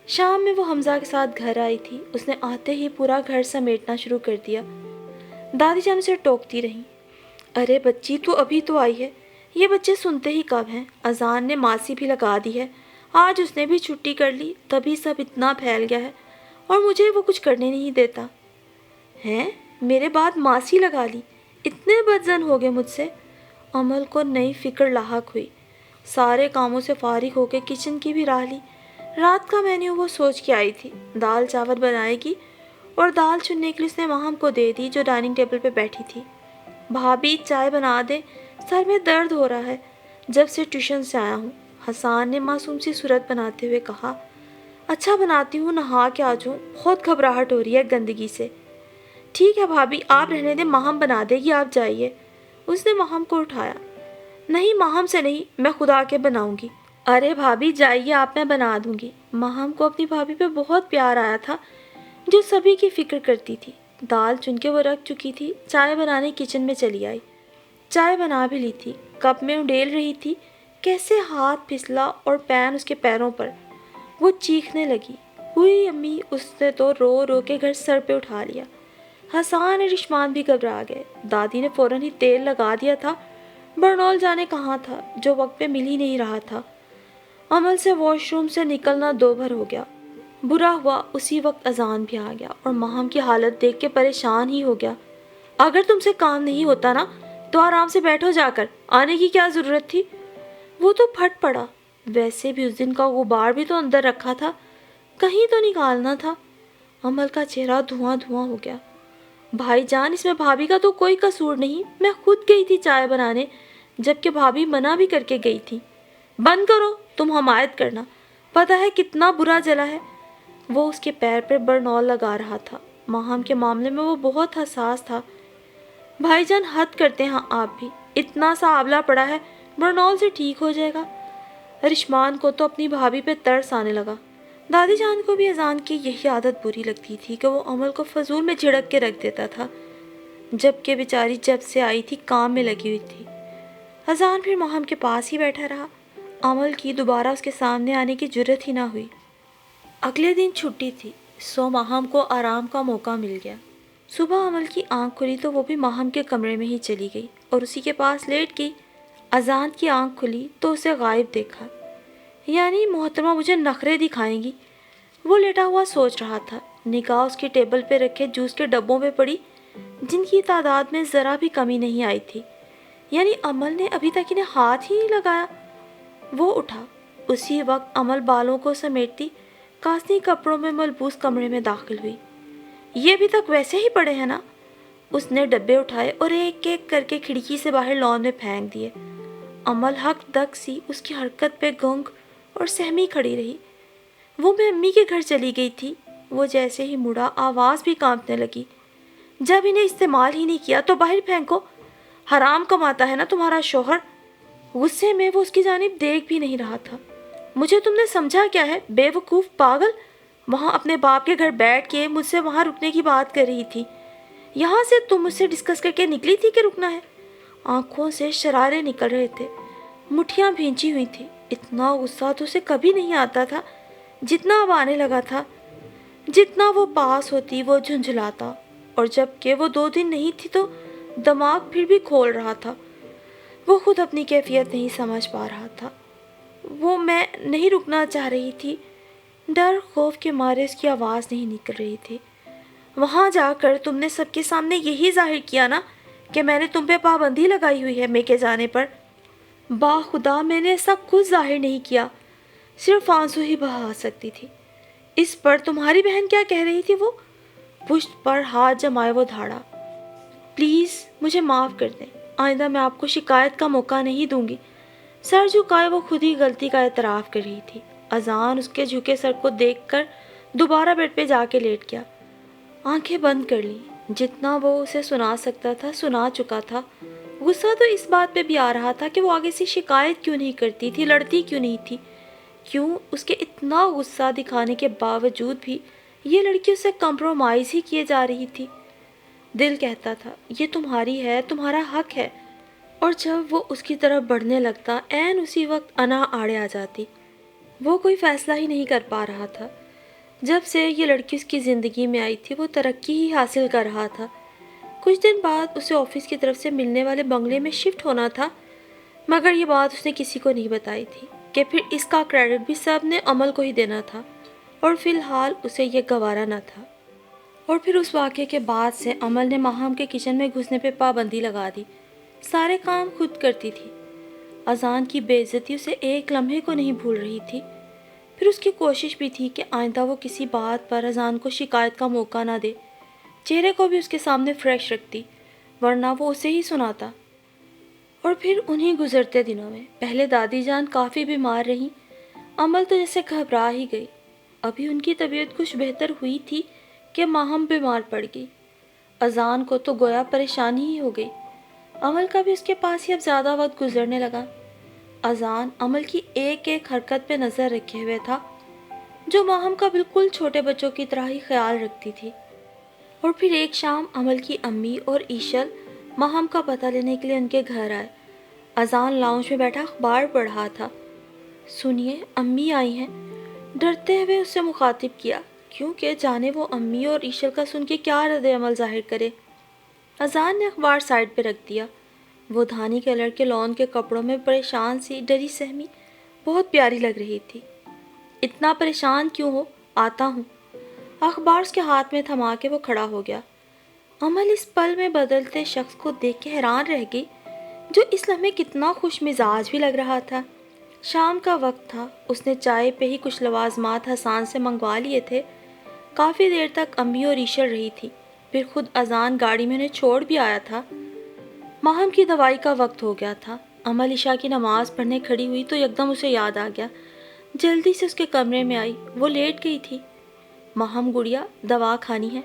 شام میں وہ حمزہ کے ساتھ گھر آئی تھی۔ اس نے آتے ہی پورا گھر سمیٹنا شروع کر دیا۔ دادی جان اسے ٹوکتی رہیں، ارے بچی تو ابھی تو آئی ہے، یہ بچے سنتے ہی کب ہیں؟ اذان نے ماسی بھی لگا دی ہے، آج اس نے بھی چھٹی کر لی، تبھی سب اتنا پھیل گیا ہے، اور مجھے وہ کچھ کرنے نہیں دیتا۔ ہیں؟ میرے بعد ماسی لگا لی؟ اتنے بدظن ہو گئے مجھ سے؟ عمل کو نئی فکر لاحق ہوئی۔ سارے کاموں سے فارغ ہو کے کچن کی بھی راہ لی۔ رات کا مینیو وہ سوچ کے آئی تھی، دال چاول بنائے گی، اور دال چننے کے لیے اس نے ماہم کو دے دی جو ڈائننگ ٹیبل پہ بیٹھی تھی۔ بھابھی چائے بنا دے، سر میں درد ہو رہا ہے، جب سے ٹیوشن سے آیا ہوں۔ حسان نے معصوم سی صورت بناتے ہوئے کہا، اچھا بناتی ہوں، نہا کے آ جاؤں، بہت گھبراہٹ ہو رہی ہے گندگی سے۔ ٹھیک ہے بھابھی، آپ رہنے دیں، ماہم بنا دے گی، آپ جائیے۔ اس نے ماہم کو اٹھایا۔ نہیں ماہم سے نہیں، میں خود آ کے بناؤں گی۔ ارے بھابھی جائیے آپ، میں بنا دوں گی۔ ماہم کو اپنی بھابھی پہ بہت پیار آیا تھا جو سبھی کی فکر کرتی تھی۔ دال چن کے وہ رکھ چکی تھی، چائے بنانے کچن میں چلی آئی۔ چائے بنا بھی لی تھی، کپ میں انڈیل رہی تھی، کیسے ہاتھ پھسلا اور پین اس کے پیروں پر۔ وہ چیخنے لگی، ہوئی امی! اس نے تو رو رو کے گھر سر پہ اٹھا لیا۔ حسان اور رشمان بھی گھبرا گئے۔ دادی نے فوراً ہی تیل لگا دیا تھا، برنول جانے کہاں تھا جو وقت پہ مل ہی نہیں رہا تھا۔ عمل سے واش روم سے نکلنا دو بھر ہو گیا۔ برا ہوا اسی وقت اذان بھی آ گیا اور ماہم کی حالت دیکھ کے پریشان ہی ہو گیا۔ اگر تم سے کام نہیں ہوتا نا تو آرام سے بیٹھو جا کر، آنے کی کیا ضرورت تھی؟ وہ تو پھٹ پڑا، ویسے بھی اس دن کا غبار بھی تو اندر رکھا تھا، کہیں تو نکالنا تھا۔ عمل کا چہرہ دھواں دھواں ہو گیا۔ بھائی جان، اس میں بھابھی کا تو کوئی قصور نہیں، میں خود گئی تھی چائے بنانے، جبکہ بھابھی منع بھی کر کے گئی تھی۔ بند کرو تم حمایت کرنا، پتہ ہے کتنا برا جلا ہے۔ وہ اس کے پیر پر برنول لگا رہا تھا۔ ماہم کے معاملے میں وہ بہت حساس تھا۔ بھائی جان حد کرتے ہیں آپ بھی، اتنا سا آبلہ پڑا ہے، برنول سے ٹھیک ہو جائے گا۔ رشمان کو تو اپنی بھابھی پہ ترس آنے لگا۔ دادی جان کو بھی اذان کی یہی عادت بری لگتی تھی کہ وہ عمل کو فضول میں جھڑک کے رکھ دیتا تھا، جبکہ بیچاری جب سے آئی تھی کام میں لگی ہوئی تھی۔ اذان پھر ماہم کے پاس ہی بیٹھا رہا۔ عمل کی دوبارہ اس کے سامنے آنے کی جرت ہی نہ ہوئی۔ اگلے دن چھٹی تھی، سو ماہم کو آرام کا موقع مل گیا۔ صبح عمل کی آنکھ کھلی تو وہ بھی ماہم کے کمرے میں ہی چلی گئی اور اسی کے پاس لیٹ گئی۔ اذان کی آنکھ کھلی تو اسے غائب دیکھا۔ یعنی محترمہ مجھے نخرے دکھائیں گی، وہ لیٹا ہوا سوچ رہا تھا۔ نگاہ اس کے ٹیبل پہ رکھے جوس کے ڈبوں پہ پڑی، جن کی تعداد میں ذرا بھی کمی نہیں آئی تھی۔ یعنی عمل نے ابھی تک انہیں ہاتھ ہی نہیں لگایا۔ وہ اٹھا، اسی وقت عمل بالوں کو سمیٹتی کاسنی کپڑوں میں ملبوس کمرے میں داخل ہوئی۔ یہ ابھی تک ویسے ہی پڑے ہیں نا؟ اس نے ڈبے اٹھائے اور ایک ایک کر کے کھڑکی سے باہر لان میں پھینک دیے۔ عمل حق دک سی اس کی حرکت پہ گنگ اور سہمی کھڑی رہی۔ وہ میں امی کے گھر چلی گئی تھی۔ وہ جیسے ہی مڑا آواز بھی کانپنے لگی۔ جب انہیں استعمال ہی نہیں کیا تو باہر پھینکو، حرام کماتا ہے نا تمہارا شوہر۔ غصے میں وہ اس کی جانب دیکھ بھی نہیں رہا تھا۔ مجھے تم نے سمجھا کیا ہے بے وقوف پاگل؟ وہاں اپنے باپ کے گھر بیٹھ کے مجھ سے وہاں رکنے کی بات کر رہی تھی، یہاں سے تم مجھ سے ڈسکس کر کے نکلی تھی کہ رکنا ہے۔ آنکھوں سے شرارے نکل رہے تھے، مٹھیاں بھینچی ہوئی تھی۔ اتنا غصہ تو اسے کبھی نہیں آتا تھا جتنا اب آنے لگا تھا۔ جتنا وہ پاس ہوتی وہ جھنجھلاتا، اور جب کہ وہ 2 دن نہیں تھی تو دماغ پھر بھی کھول رہا تھا۔ وہ خود اپنی کیفیت نہیں سمجھ پا رہا تھا۔ وہ میں نہیں رکنا چاہ رہی تھی، ڈر خوف کے مارے اس کی آواز نہیں نکل رہی تھی۔ وہاں جا کر تم نے سب کے سامنے یہی ظاہر کیا نا کہ میں نے تم پہ پابندی لگائی ہوئی ہے میکے جانے پر۔ با خدا میں نے ایسا کچھ ظاہر نہیں کیا، صرف آنسو ہی بہا سکتی تھی۔ اس پر تمہاری بہن کیا کہہ رہی تھی؟ وہ پشت پر ہاتھ جمائے وہ دھاڑا۔ پلیز مجھے معاف کر دیں، آئندہ میں آپ کو شکایت کا موقع نہیں دوں گی۔ سر جھکائے وہ خود ہی غلطی کا اعتراف کر رہی تھی۔ اذان اس کے جھکے سر کو دیکھ کر دوبارہ بیڈ پہ جا کے لیٹ گیا۔ آنکھیں بند کر لی۔ جتنا وہ اسے سنا سکتا تھا سنا چکا تھا۔ غصہ تو اس بات پہ بھی آ رہا تھا کہ وہ آگے سے شکایت کیوں نہیں کرتی تھی، لڑتی کیوں نہیں تھی۔ کیوں اس کے اتنا غصہ دکھانے کے باوجود بھی یہ لڑکی اسے کمپرومائز ہی کیے جا رہی تھی۔ دل کہتا تھا یہ تمہاری ہے، تمہارا حق ہے، اور جب وہ اس کی طرف بڑھنے لگتا عین اسی وقت انا آڑے آ جاتی۔ وہ کوئی فیصلہ ہی نہیں کر پا رہا تھا۔ جب سے یہ لڑکی اس کی زندگی میں آئی تھی وہ ترقی ہی حاصل کر رہا تھا۔ کچھ دن بعد اسے آفس کی طرف سے ملنے والے بنگلے میں شفٹ ہونا تھا، مگر یہ بات اس نے کسی کو نہیں بتائی تھی کہ پھر اس کا کریڈٹ بھی سب نے عمل کو ہی دینا تھا، اور فی الحال اسے یہ گوارا نہ تھا۔ اور پھر اس واقعے کے بعد سے عمل نے ماہم کے کچن میں گھسنے پہ پابندی لگا دی۔ سارے کام خود کرتی تھی۔ اذان کی بے عزتی اسے ایک لمحے کو نہیں بھول رہی تھی۔ پھر اس کی کوشش بھی تھی کہ آئندہ وہ کسی بات پر اذان کو شکایت کا موقع نہ دے، چہرے کو بھی اس کے سامنے فریش رکھتی، ورنہ وہ اسے ہی سناتا۔ اور پھر انہی گزرتے دنوں میں پہلے دادی جان کافی بیمار رہیں، عمل تو جیسے گھبرا ہی گئی۔ ابھی ان کی طبیعت کچھ بہتر ہوئی تھی کہ ماہم بیمار پڑ گئی۔ اذان کو تو گویا پریشانی ہی ہو گئی۔ عمل کا بھی اس کے پاس ہی اب زیادہ وقت گزرنے لگا۔ اذان عمل کی ایک ایک حرکت پہ نظر رکھے ہوئے تھا، جو ماہم کا بالکل چھوٹے بچوں کی طرح ہی خیال رکھتی تھی۔ اور پھر ایک شام عمل کی امی اور ایشل ماہم کا پتہ لینے کے لیے ان کے گھر آئے۔ اذان لاؤنج میں بیٹھا اخبار پڑھ رہا تھا۔ سنیے امی آئی ہیں، ڈرتے ہوئے اس سے مخاطب کیا، کیونکہ جانے وہ امی اور ایشل کا سن کے کیا رد عمل ظاہر کرے۔ اذان نے اخبار سائڈ پہ رکھ دیا۔ وہ دھانی کلر کے لون کے کپڑوں میں پریشان سی ڈری سہمی بہت پیاری لگ رہی تھی۔ اتنا پریشان کیوں ہو، آتا ہوں۔ اخبار اس کے ہاتھ میں تھما کے وہ کھڑا ہو گیا۔ عمل اس پل میں بدلتے شخص کو دیکھ کے حیران رہ گئی، جو اس لمحے کتنا خوش مزاج بھی لگ رہا تھا۔ شام کا وقت تھا، اس نے چائے پہ ہی کچھ لوازمات حسان سے منگوا لیے تھے۔ کافی دیر تک امی اور ایشل رہی تھی، پھر خود اذان گاڑی میں انہیں چھوڑ بھی آیا تھا۔ ماہم کی دوائی کا وقت ہو گیا تھا۔ عمل عشاء کی نماز پڑھنے کھڑی ہوئی تو یکدم اسے یاد آ گیا، جلدی سے اس کے کمرے میں آئی۔ وہ لیٹ گئی تھی۔ ماہم گڑیا دوا کھانی ہے،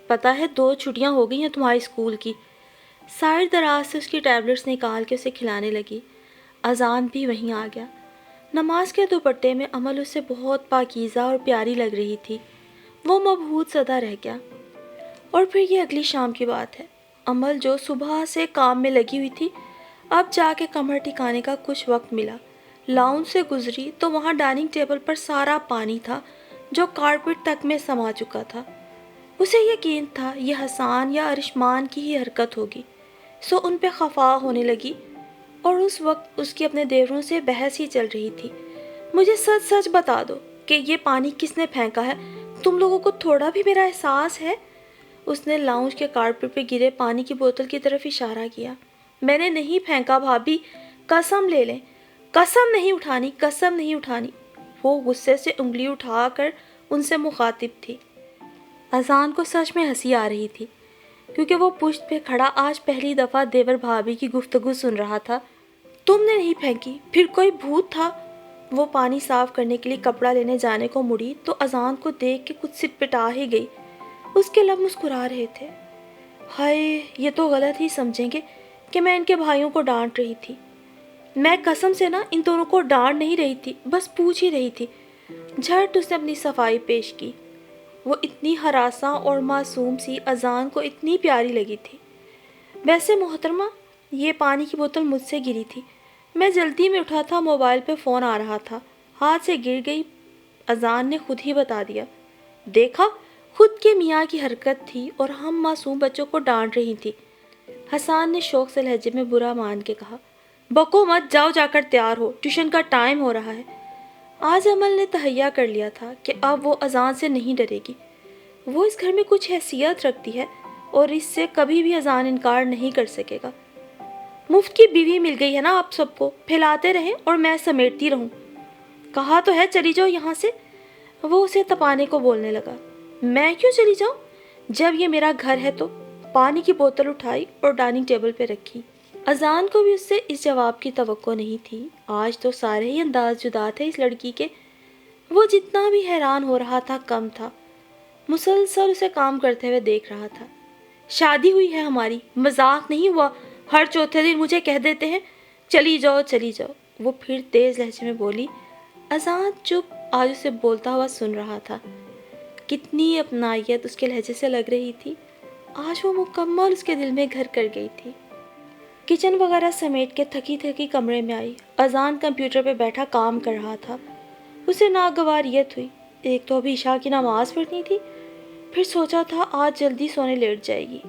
پتہ ہے 2 چھٹیاں ہو گئی ہیں تمہارے اسکول کی۔ سائر دراز سے اس کی ٹیبلٹس نکال کے اسے کھلانے لگی۔ اذان بھی وہیں آ گیا۔ نماز کے دوپٹے میں عمل اسے بہت پاکیزہ اور پیاری لگ رہی تھی۔ وہ مبہوت زدہ رہ گیا۔ اور پھر یہ اگلی شام کی بات ہے۔ عمل جو صبح سے کام میں لگی ہوئی تھی، اب جا کے کمر ٹھکانے کا کچھ وقت ملا۔ لاؤنج سے گزری تو وہاں ڈائننگ ٹیبل پر سارا پانی تھا جو کارپیٹ تک میں سما چکا تھا۔ اسے یقین تھا یہ حسان یا ارشمان کی ہی حرکت ہوگی، سو ان پہ خفا ہونے لگی، اور اس وقت اس کی اپنے دیوروں سے بحث ہی چل رہی تھی۔ مجھے سچ سچ بتا دو کہ یہ پانی کس نے پھینکا ہے، تم لوگوں کو تھوڑا بھی میرا احساس ہے؟ اس نے لاؤنج کے کارپیٹ پہ گرے پانی کی بوتل کی طرف اشارہ کیا۔ میں نے نہیں پھینکا بھابی، قسم لے لیں، قسم نہیں اٹھانی، قسم نہیں اٹھانی۔ وہ غصے سے انگلی اٹھا کر ان سے مخاطب تھی۔ اذان کو سچ میں ہنسی آ رہی تھی، کیونکہ وہ پشت پہ کھڑا آج پہلی دفعہ دیور بھابی کی گفتگو سن رہا تھا۔ تم نے نہیں پھینکی، پھر کوئی بھوت تھا؟ وہ پانی صاف کرنے کے لیے کپڑا لینے جانے کو مڑی تو اذان کو دیکھ کے کچھ سٹپٹا ہی گئی۔ اس کے لب مسکرا رہے تھے۔ ہائے، یہ تو غلط ہی سمجھیں گے کہ میں ان کے بھائیوں کو ڈانٹ رہی تھی۔ میں قسم سے ان دونوں کو ڈانٹ نہیں رہی تھی، بس پوچھ ہی رہی تھی۔ جھٹ اس نے اپنی صفائی پیش کی۔ وہ اتنی ہراساں اور معصوم سی اذان کو اتنی پیاری لگی تھی۔ ویسے محترمہ، یہ پانی کی بوتل مجھ سے گری تھی، میں جلدی میں اٹھا تھا، موبائل پہ فون آ رہا تھا، ہاتھ سے گر گئی۔ اذان نے خود ہی بتا دیا۔ دیکھا، خود کے میاں کی حرکت تھی اور ہم معصوم بچوں کو ڈانٹ رہی تھی، حسان نے شوق سے لہجے میں برا مان کے کہا۔ بکو مت، جاؤ جا کر تیار ہو، ٹیوشن کا ٹائم ہو رہا ہے۔ آج عمل نے تہیا کر لیا تھا کہ اب وہ اذان سے نہیں ڈرے گی۔ وہ اس گھر میں کچھ حیثیت رکھتی ہے اور اس سے کبھی بھی اذان انکار نہیں کر سکے گا۔ مفت کی بیوی مل گئی ہے نا آپ سب کو، پھیلاتے رہیں اور میں سمیٹتی رہوں۔ کہا تو ہے چلی جاؤ یہاں سے۔ وہ اسے تپانے کو بولنے لگا۔ میں کیوں چلی جاؤں؟ جب یہ میرا گھر ہے تو۔ پانی کی بوتل اٹھائی اور ڈائننگ ٹیبل پہ رکھی۔ اذان کو بھی اس سے اس جواب کی توقع نہیں تھی۔ آج تو سارے ہی انداز جدا تھے اس لڑکی کے۔ وہ جتنا بھی حیران ہو رہا تھا کم تھا، مسلسل اسے کام کرتے ہوئے دیکھ رہا تھا۔ شادی ہوئی ہے ہماری، مذاق نہیں ہوا، ہر چوتھے دن مجھے کہہ دیتے ہیں چلی جاؤ چلی جاؤ۔ وہ پھر تیز لہجے میں بولی۔ اذان چپ آج اسے بولتا ہوا سن رہا تھا۔ کتنی اپنائیت اس کے لہجے سے لگ رہی تھی۔ آج وہ مکمل اس کے دل میں گھر کر گئی تھی۔ کچن وغیرہ سمیٹ کے تھکی تھکی کمرے میں آئی۔ اذان کمپیوٹر پہ بیٹھا کام کر رہا تھا۔ اسے ناگواریت ہوئی، ایک تو ابھی عشاء کی نماز پڑھنی تھی، پھر سوچا تھا آج جلدی سونے لیٹ جائے گی،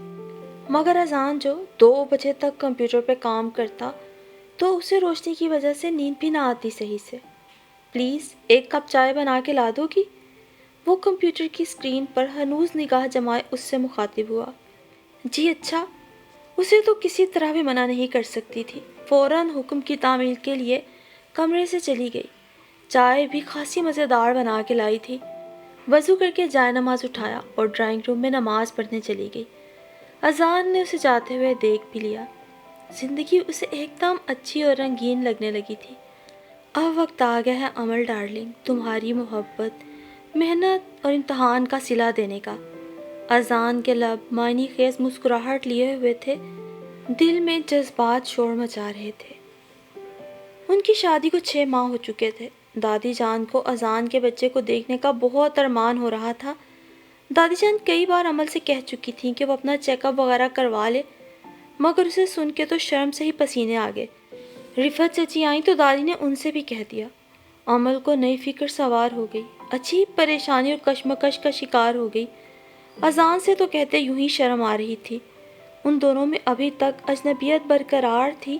مگر اذان جو 2 بجے تک کمپیوٹر پہ کام کرتا تو اسے روشنی کی وجہ سے نیند بھی نہ آتی صحیح سے۔ پلیز 1 کپ چائے بنا کے لا دو گی؟ وہ کمپیوٹر کی اسکرین پر ہنوز نگاہ جمائے اس سے مخاطب ہوا۔ جی اچھا۔ اسے تو کسی طرح بھی منع نہیں کر سکتی تھی۔ فوراً حکم کی تعمیل کے لیے کمرے سے چلی گئی۔ چائے بھی خاصی مزیدار بنا کے لائی تھی۔ وضو کر کے جائے نماز اٹھایا اور ڈرائنگ روم میں نماز پڑھنے چلی گئی۔ اذان نے اسے جاتے ہوئے دیکھ بھی لیا۔ زندگی اسے ایک دم اچھی اور رنگین لگنے لگی تھی۔ اب وقت آ گیا ہے عمل ڈارلنگ، تمہاری محبت، محنت اور امتحان کا صلہ دینے کا۔ اذان کے لب معنی خیز مسکراہٹ لیے ہوئے تھے، دل میں جذبات شور مچا رہے تھے۔ ان کی شادی کو 6 ماہ ہو چکے تھے۔ دادی جان کو اذان کے بچے کو دیکھنے کا بہت ارمان ہو رہا تھا۔ دادی جان کئی بار عمل سے کہہ چکی تھیں کہ وہ اپنا چیک اپ وغیرہ کروا لے، مگر اسے سن کے تو شرم سے ہی پسینے آ گئے۔ رفت چچی آئیں تو دادی نے ان سے بھی کہہ دیا۔ عمل کو نئی فکر سوار ہو گئی، عجیب پریشانی اور کشمکش کا شکار ہو گئی۔ اذان سے تو کہتے یوں ہی شرم آ رہی تھی۔ ان دونوں میں ابھی تک اجنبیت برقرار تھی۔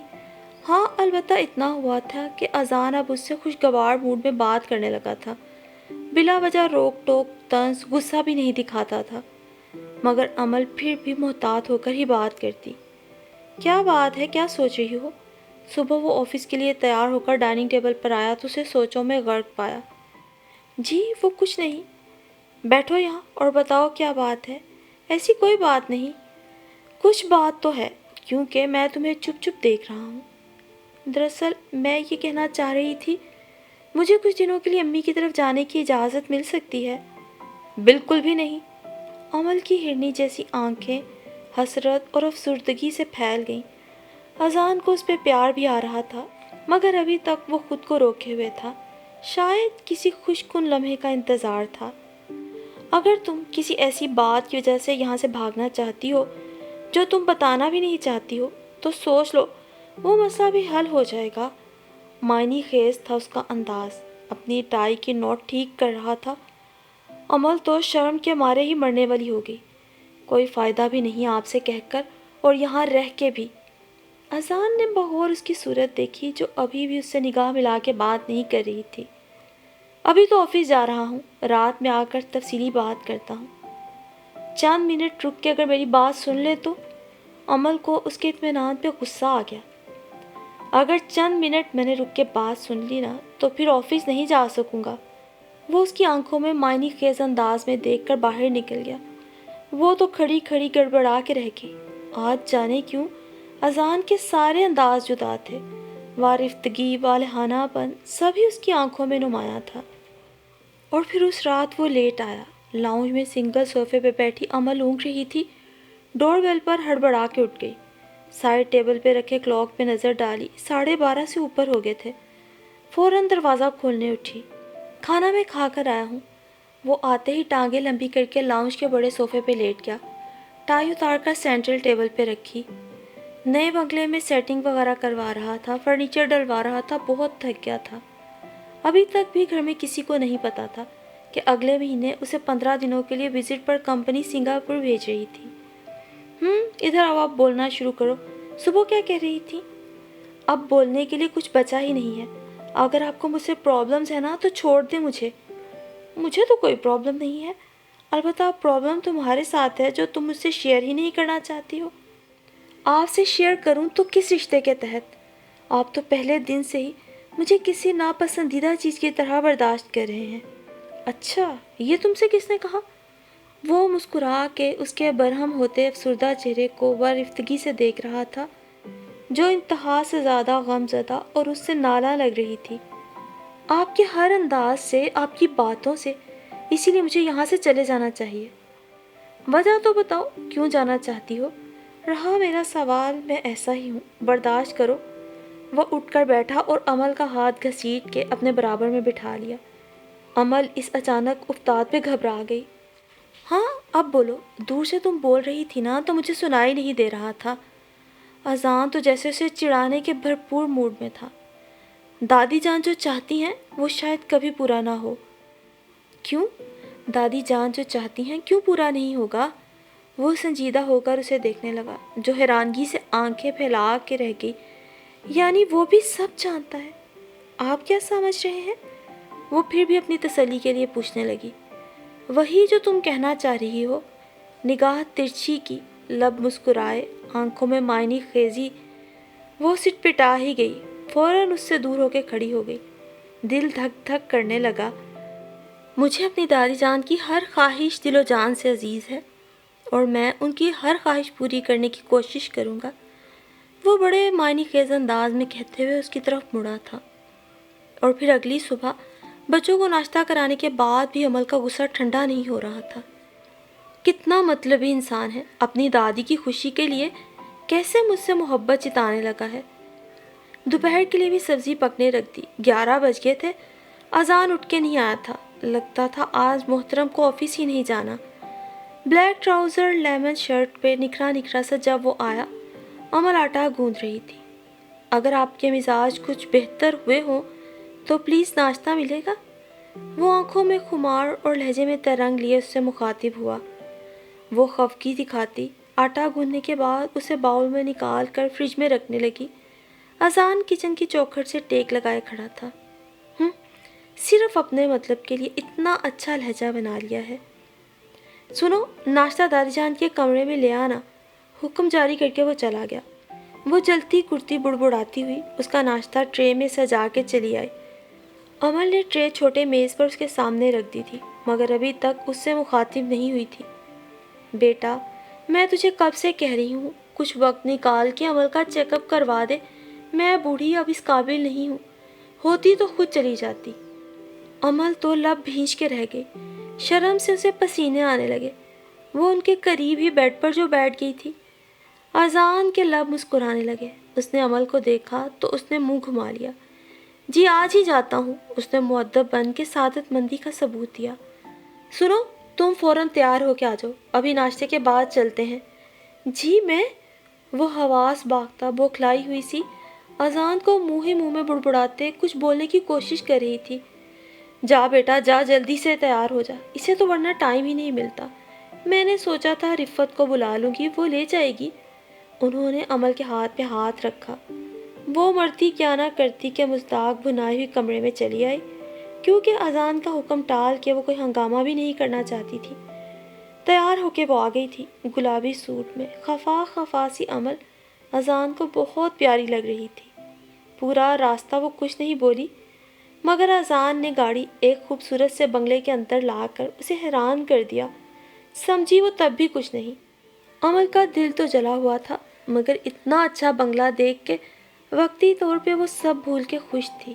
ہاں، البتہ اتنا ہوا تھا کہ اذان اب اس سے خوشگوار موڈ میں بات کرنے لگا تھا، بلا وجہ روک ٹوک، طنز، غصہ بھی نہیں دکھاتا تھا، مگر عمل پھر بھی محتاط ہو کر ہی بات کرتی۔ کیا بات ہے، کیا سوچ رہی ہو؟ صبح وہ آفس کے لیے تیار ہو کر ڈائننگ ٹیبل پر آیا تو اسے سوچوں میں غرق پایا۔ جی وہ کچھ نہیں، بیٹھو یہاں اور بتاؤ کیا بات ہے؟ ایسی کوئی بات نہیں۔ کچھ بات تو ہے، کیونکہ میں تمہیں چپ چپ دیکھ رہا ہوں۔ دراصل میں یہ کہنا چاہ رہی تھی، مجھے کچھ دنوں کے لیے امی کی طرف جانے کی اجازت مل سکتی ہے؟ بالکل بھی نہیں۔ عمل کی ہرنی جیسی آنکھیں حسرت اور افسردگی سے پھیل گئیں۔ اذان کو اس پہ پیار بھی آ رہا تھا، مگر ابھی تک وہ خود کو روکے ہوئے تھا۔ شاید کسی خوش کن لمحے کا انتظار تھا۔ اگر تم کسی ایسی بات کی وجہ سے یہاں سے بھاگنا چاہتی ہو جو تم بتانا بھی نہیں چاہتی ہو تو سوچ لو، وہ مسئلہ بھی حل ہو جائے گا۔ معنی خیز تھا اس کا انداز۔ اپنی ٹائی کی نوٹ ٹھیک کر رہا تھا۔ عمل تو شرم کے مارے ہی مرنے والی ہو گئی۔ کوئی فائدہ بھی نہیں آپ سے کہہ کر اور یہاں رہ کے بھی۔ اذان نے بغور اس کی صورت دیکھی جو ابھی بھی اس سے نگاہ ملا کے بات نہیں کر رہی تھی۔ ابھی تو آفس جا رہا ہوں، رات میں آ کر تفصیلی بات کرتا ہوں۔ چند منٹ رک کے اگر میری بات سن لے تو؟ عمل کو اس کے اطمینان پہ غصہ آ گیا۔ اگر چند منٹ میں نے رک کے بات سن لی نا تو پھر آفس نہیں جا سکوں گا۔ وہ اس کی آنکھوں میں معنی خیز انداز میں دیکھ کر باہر نکل گیا۔ وہ تو کھڑی کھڑی گڑبڑا کے رہ گئی۔ آج جانے کیوں اذان کے سارے انداز جدا تھے۔ وارفتگی، والہانہ پن سبھی اس کی آنکھوں میں نمایاں تھا۔ اور پھر اس رات وہ لیٹ آیا۔ لاؤنج میں سنگل صوفے پہ بیٹھی عمل اونگ رہی تھی۔ ڈور بیل پر ہڑبڑا کے اٹھ گئی۔ سائڈ ٹیبل پہ رکھے کلاک پہ نظر ڈالی۔ 12:30 سے اوپر ہو گئے تھے۔ فوراً دروازہ کھولنے اٹھی۔ کھانا میں کھا کر آیا ہوں۔ وہ آتے ہی ٹانگیں لمبی کر کے لاؤنج کے بڑے صوفے پہ لیٹ گیا۔ ٹائی اتار کر سینٹرل ٹیبل پہ رکھی۔ نئے بنگلے میں سیٹنگ وغیرہ کروا رہا تھا، فرنیچر ڈلوا رہا تھا، بہت تھک گیا تھا۔ ابھی تک بھی گھر میں کسی کو نہیں پتا تھا کہ اگلے مہینے اسے 15 دنوں کے لیے وزٹ پر کمپنی سنگاپور بھیج رہی تھی۔ ادھر اب آپ بولنا شروع کرو۔ صبح کیا کہہ رہی تھی؟ اب بولنے کے لیے کچھ بچا ہی نہیں ہے۔ اگر آپ کو مجھ سے پرابلمز ہے نا تو چھوڑ دیں مجھے۔ مجھے تو کوئی پرابلم نہیں ہے، البتہ پرابلم تمہارے ساتھ ہے جو تم مجھ سے شیئر ہی نہیں کرنا چاہتی ہو۔ آپ سے شیئر کروں تو کس رشتے کے تحت؟ آپ تو پہلے دن سے ہی مجھے کسی ناپسندیدہ چیز کی طرح برداشت کر رہے ہیں۔ اچھا، یہ تم سے کس نے کہا؟ وہ مسکرا کے اس کے برہم ہوتے افسردہ چہرے کو وارفتگی سے دیکھ رہا تھا جو انتہا سے زیادہ غم زدہ اور اس سے نالہ لگ رہی تھی۔ آپ کے ہر انداز سے، آپ کی باتوں سے، اسی لیے مجھے یہاں سے چلے جانا چاہیے۔ وجہ تو بتاؤ، کیوں جانا چاہتی ہو؟ رہا میرا سوال، میں ایسا ہی ہوں، برداشت کرو۔ وہ اٹھ کر بیٹھا اور عمل کا ہاتھ گھسیٹ کے اپنے برابر میں بٹھا لیا۔ عمل اس اچانک افتاد پہ گھبرا گئی۔ ہاں اب بولو، دور سے تم بول رہی تھی نا تو مجھے سنائی نہیں دے رہا تھا۔ اذان تو جیسے اسے چڑھانے کے بھرپور موڈ میں تھا۔ دادی جان جو چاہتی ہیں وہ شاید کبھی پورا نہ ہو۔ کیوں؟ دادی جان جو چاہتی ہیں کیوں پورا نہیں ہوگا؟ وہ سنجیدہ ہو کر اسے دیکھنے لگا جو حیرانگی سے آنکھیں پھیلا کے رہ گئی۔ یعنی وہ بھی سب جانتا ہے؟ آپ کیا سمجھ رہے ہیں؟ وہ پھر بھی اپنی تسلی کے لیے پوچھنے لگی۔ وہی جو تم کہنا چاہ رہی ہو۔ نگاہ ترچھی کی، لب مسکرائے، آنکھوں میں معنی خیزی۔ وہ سٹ پٹا ہی گئی، فوراً اس سے دور ہو کے کھڑی ہو گئی۔ دل دھک دھک کرنے لگا۔ مجھے اپنی دادی جان کی ہر خواہش دل و جان سے عزیز ہے اور میں ان کی ہر خواہش پوری کرنے کی کوشش کروں گا، وہ بڑے معنی خیز انداز میں کہتے ہوئے اس کی طرف مڑا تھا۔ اور پھر اگلی صبح بچوں کو ناشتہ کرانے کے بعد بھی عمل کا غصہ ٹھنڈا نہیں ہو رہا تھا۔ کتنا مطلبی انسان ہے، اپنی دادی کی خوشی کے لیے کیسے مجھ سے محبت جتانے لگا ہے۔ دوپہر کے لیے بھی سبزی پکنے رکھ دی۔ 11 بج گئے تھے۔ اذان اٹھ کے نہیں آیا تھا۔ لگتا تھا آج محترم کو آفس ہی نہیں جانا۔ بلیک ٹراؤزر، لیمن شرٹ پہ نکھرا نکھرا سا جب وہ آیا، عمل آٹا گوندھ رہی تھی۔ اگر آپ کے مزاج کچھ بہتر ہوئے ہوں تو پلیز ناشتہ ملے گا؟ وہ آنکھوں میں خمار اور لہجے میں ترنگ لیے اس سے مخاطب ہوا۔ وہ خفگی دکھاتی آٹا گوندھنے کے بعد اسے باؤل میں نکال کر فریج میں رکھنے لگی۔ اذان کچن کی چوکھٹ سے ٹیک لگائے کھڑا تھا۔ صرف اپنے مطلب کے لیے اتنا اچھا لہجہ بنا لیا ہے۔ سنو، ناشتہ دادی جان کے کمرے میں لے آنا، حکم جاری کر کے وہ چلا گیا۔ وہ جلتی کرتی بڑبڑاتی ہوئی اس کا ناشتہ ٹرے میں سجا کے چلی آئی۔ عمل نے ٹرے چھوٹے میز پر اس کے سامنے رکھ دی تھی مگر ابھی تک اس سے مخاطب نہیں ہوئی تھی۔ بیٹا، میں تجھے کب سے کہہ رہی ہوں کچھ وقت نکال کے عمل کا چیک اپ کروا دے۔ میں بوڑھی اب اس قابل نہیں ہوں، ہوتی تو خود چلی جاتی۔ عمل تو لب بھینچ کے رہ گئی۔ شرم سے اسے پسینے آنے لگے۔ وہ ان کے قریب ہی بیڈ پر جو بیٹھ گئی تھی۔ اذان کے لب مسکرانے لگے۔ اس نے عمل کو دیکھا تو اس نے منہ گھما لیا۔ جی آج ہی جاتا ہوں، اس نے مؤدب بن کے سعادت مندی کا ثبوت دیا۔ سنو، تم فوراً تیار ہو کے آ جاؤ، ابھی ناشتے کے بعد چلتے ہیں۔ جی میں، وہ حواس باختہ بوکھلائی ہوئی سی اذان کو منہ ہی منہ میں بڑبڑاتے کچھ بولنے کی کوشش کر رہی تھی۔ جا بیٹا جا، جلدی سے تیار ہو جا، اسے تو ورنہ ٹائم ہی نہیں ملتا۔ میں نے سوچا تھا رفت کو بلا لوں گی، وہ لے جائے گی۔ انہوں نے عمل کے ہاتھ پہ ہاتھ رکھا۔ وہ مرتی کیا نہ کرتی کہ مزداق بنائی ہوئی کمرے میں چلی آئی، کیونکہ اذان کا حکم ٹال کے وہ کوئی ہنگامہ بھی نہیں کرنا چاہتی تھی۔ تیار ہو کے وہ آ گئی تھی، گلابی سوٹ میں، خفا خفا سی عمل اذان کو بہت پیاری لگ رہی تھی۔ پورا راستہ وہ کچھ نہیں بولی، مگر اذان نے گاڑی ایک خوبصورت سے بنگلے کے اندر لا کر اسے حیران کر دیا۔ سمجھی وہ تب بھی کچھ نہیں۔ عمل کا دل تو جلا ہوا تھا، مگر اتنا اچھا بنگلہ دیکھ کے وقتی طور پہ وہ سب بھول کے خوش تھی۔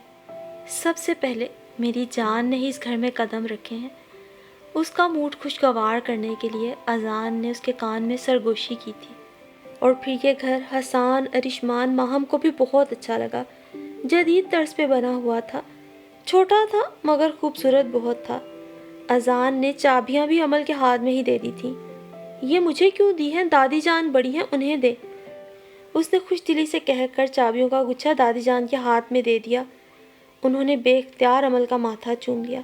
سب سے پہلے میری جان نے ہی اس گھر میں قدم رکھے ہیں۔ اس کا موڈ خوشگوار کرنے کے لیے اذان نے اس کے کان میں سرگوشی کی تھی۔ اور پھر یہ گھر حسان، ارشمان، ماہم کو بھی بہت اچھا لگا۔ جدید طرز پہ بنا ہوا تھا، چھوٹا تھا مگر خوبصورت بہت تھا۔ اذان نے چابیاں بھی عمل کے ہاتھ میں ہی دے دی تھیں۔ یہ مجھے کیوں دی ہیں؟ دادی جان بڑی ہیں، انہیں دے، اس نے خوش دلی سے کہہ کر چابیوں کا گچھا دادی جان کے ہاتھ میں دے دیا۔ انہوں نے بے اختیار عمل کا ماتھا چوم لیا۔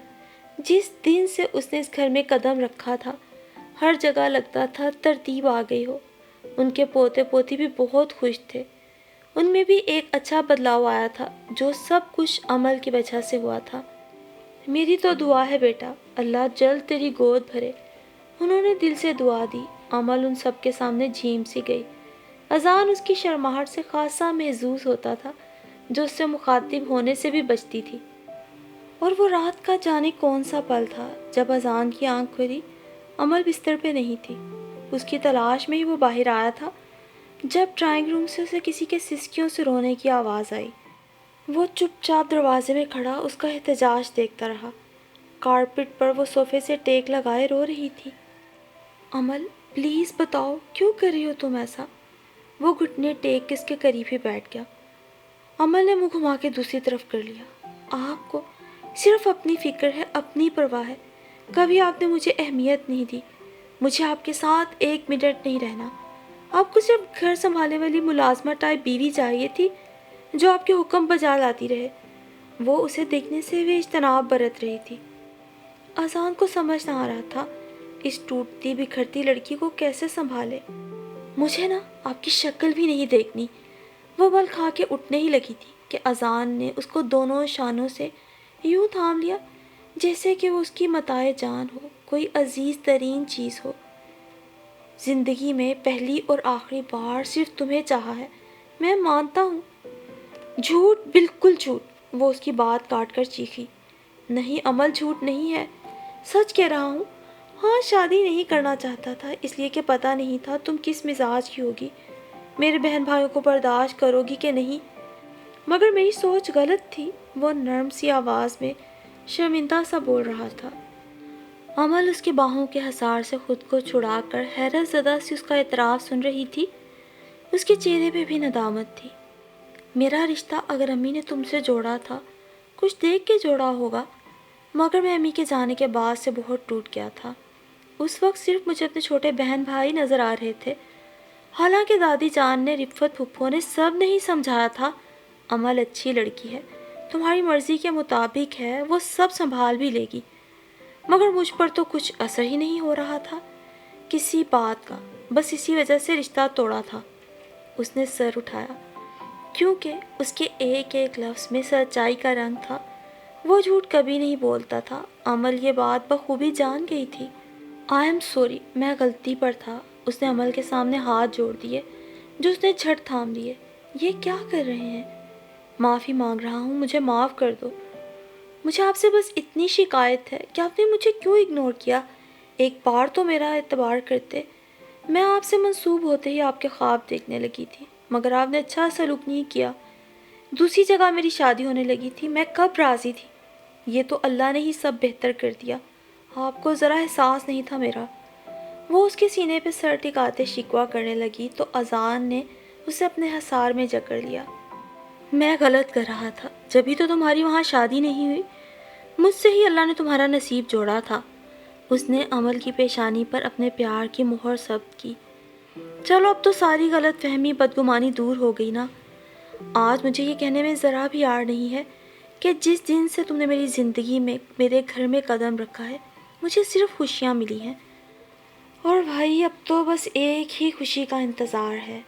جس دن سے اس نے اس گھر میں قدم رکھا تھا، ہر جگہ لگتا تھا ترتیب آ گئی ہو۔ ان کے پوتے پوتی بھی بہت خوش تھے۔ ان میں بھی ایک اچھا بدلاؤ آیا تھا، جو سب کچھ عمل کی وجہ سے ہوا تھا۔ میری تو دعا ہے بیٹا، اللہ جلد تیری گود بھرے۔ انہوں نے دل سے دعا دی۔ عمل ان سب کے سامنے جھیم سی گئی۔ اذان اس کی شرماہٹ سے خاصا محظوظ ہوتا تھا، جو اس سے مخاطب ہونے سے بھی بچتی تھی۔ اور وہ رات کا جانے کون سا پل تھا جب اذان کی آنکھ کھلی۔ عمل بستر پہ نہیں تھی۔ اس کی تلاش میں ہی وہ باہر آیا تھا، جب ڈرائنگ روم سے اسے کسی کے سسکیوں سے رونے کی آواز آئی۔ وہ چپ چاپ دروازے میں کھڑا اس کا احتجاج دیکھتا رہا۔ کارپٹ پر وہ صوفے سے ٹیک لگائے رو رہی تھی۔ عمل پلیز بتاؤ، کیوں کر رہی ہو تم ایسا؟ وہ گھٹنے ٹیک کے اس کے قریب ہی بیٹھ گیا۔ عمل نے منہ گھما کے دوسری طرف کر لیا۔ آپ کو صرف اپنی فکر ہے، اپنی پرواہ ہے۔ کبھی آپ نے مجھے اہمیت نہیں دی۔ مجھے آپ کے ساتھ ایک منٹ نہیں رہنا۔ آپ کو صرف گھر سنبھالنے والی ملازمہ ٹائپ بیوی چاہیے تھی، جو آپ کے حکم بجا لاتی رہے۔ وہ اسے دیکھنے سے بھی اجتناب برت رہی تھی۔ اذان کو سمجھ نہ آ رہا تھا اس ٹوٹتی بکھرتی لڑکی کو کیسے سنبھالے۔ مجھے نا آپ کی شکل بھی نہیں دیکھنی۔ وہ بل کھا کے اٹھنے ہی لگی تھی کہ اذان نے اس کو دونوں شانوں سے یوں تھام لیا جیسے کہ وہ اس کی متاع جان ہو، کوئی عزیز ترین چیز ہو۔ زندگی میں پہلی اور آخری بار صرف تمہیں چاہا ہے، میں مانتا ہوں۔ جھوٹ، بالکل جھوٹ، وہ اس کی بات کاٹ کر چیخی۔ نہیں عمل، جھوٹ نہیں ہے، سچ کہہ رہا ہوں۔ ہاں شادی نہیں کرنا چاہتا تھا، اس لیے کہ پتہ نہیں تھا تم کس مزاج کی ہوگی، میرے بہن بھائیوں کو برداشت کرو گی کہ نہیں، مگر میری سوچ غلط تھی۔ وہ نرم سی آواز میں شرمندہ سا بول رہا تھا۔ عمل اس کی باہوں کے حصار سے خود کو چھڑا کر حیرت زدہ سی اس کا اعتراف سن رہی تھی۔ اس کے چہرے پہ بھی ندامت تھی۔ میرا رشتہ اگر امی نے تم سے جوڑا تھا، کچھ دیکھ کے جوڑا ہوگا، مگر میں امی کے جانے کے بعد سے بہت ٹوٹ گیا تھا۔ اس وقت صرف مجھے اپنے چھوٹے بہن بھائی نظر آ رہے تھے، حالانکہ دادی جان نے، رفت پھپھو نے سب نے ہی سمجھایا تھا عمل اچھی لڑکی ہے، تمہاری مرضی کے مطابق ہے، وہ سب سنبھال بھی لے گی، مگر مجھ پر تو کچھ اثر ہی نہیں ہو رہا تھا کسی بات کا، بس اسی وجہ سے رشتہ توڑا تھا۔ اس نے سر اٹھایا، کیونکہ اس کے ایک ایک لفظ میں سچائی کا رنگ تھا۔ وہ جھوٹ کبھی نہیں بولتا تھا۔ عمل یہ بات بخوبی جان گئی تھی۔ آئی ایم سوری، میں غلطی پر تھا۔ اس نے عمل کے سامنے ہاتھ جوڑ دیے جو اس نے جھٹ تھام لیے۔ یہ کیا کر رہے ہیں؟ معافی مانگ رہا ہوں، مجھے معاف کر دو۔ مجھے آپ سے بس اتنی شکایت ہے کہ آپ نے مجھے کیوں اگنور کیا؟ ایک بار تو میرا اعتبار کرتے۔ میں آپ سے منسوب ہوتے ہی آپ کے خواب دیکھنے لگی تھی، مگر آپ نے اچھا سلوک نہیں کیا۔ دوسری جگہ میری شادی ہونے لگی تھی، میں کب راضی تھی؟ یہ تو اللہ نے ہی سب بہتر کر دیا۔ آپ کو ذرا احساس نہیں تھا میرا۔ وہ اس کے سینے پہ سر ٹکاتے شکوہ کرنے لگی تو اذان نے اسے اپنے حصار میں جکڑ لیا۔ میں غلط کر رہا تھا، جبھی تو تمہاری وہاں شادی نہیں ہوئی، مجھ سے ہی اللہ نے تمہارا نصیب جوڑا تھا۔ اس نے عمل کی پیشانی پر اپنے پیار کی مہر ثبت کی۔ چلو اب تو ساری غلط فہمی بدگمانی دور ہو گئی نا۔ آج مجھے یہ کہنے میں ذرا بھی آڑ نہیں ہے کہ جس دن سے تم نے میری زندگی میں میرے گھر میں قدم رکھا ہے مجھے صرف خوشیاں ملی ہیں، اور بھائی اب تو بس ایک ہی خوشی کا انتظار ہے۔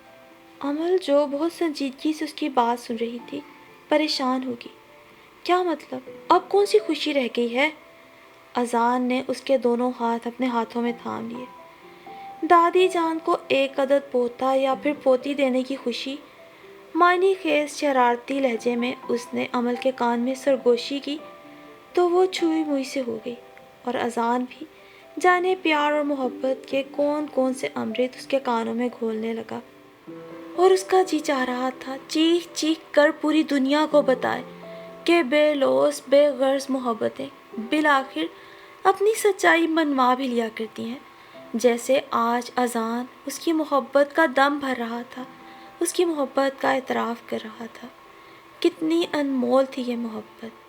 عمل، جو بہت سنجیدگی سے اس کی بات سن رہی تھی، پریشان ہوگی۔ کیا مطلب؟ اب کون سی خوشی رہ گئی ہے؟ اذان نے اس کے دونوں ہاتھ اپنے ہاتھوں میں تھام لیے۔ دادی جان کو ایک عدد پوتا یا پھر پوتی دینے کی خوشی۔ معنی خیز شرارتی لہجے میں اس نے عمل کے کان میں سرگوشی کی تو وہ چھوئی موئی سے ہو گئی، اور اذان بھی جانے پیار اور محبت کے کون کون سے امرت اس کے کانوں میں گھولنے لگا، اور اس کا جی چاہ رہا تھا چیخ چیخ کر پوری دنیا کو بتائے کہ بے لوث بے غرض محبتیں بالآخر اپنی سچائی منوا بھی لیا کرتی ہیں، جیسے آج اذان اس کی محبت کا دم بھر رہا تھا، اس کی محبت کا اعتراف کر رہا تھا۔ کتنی انمول تھی یہ محبت!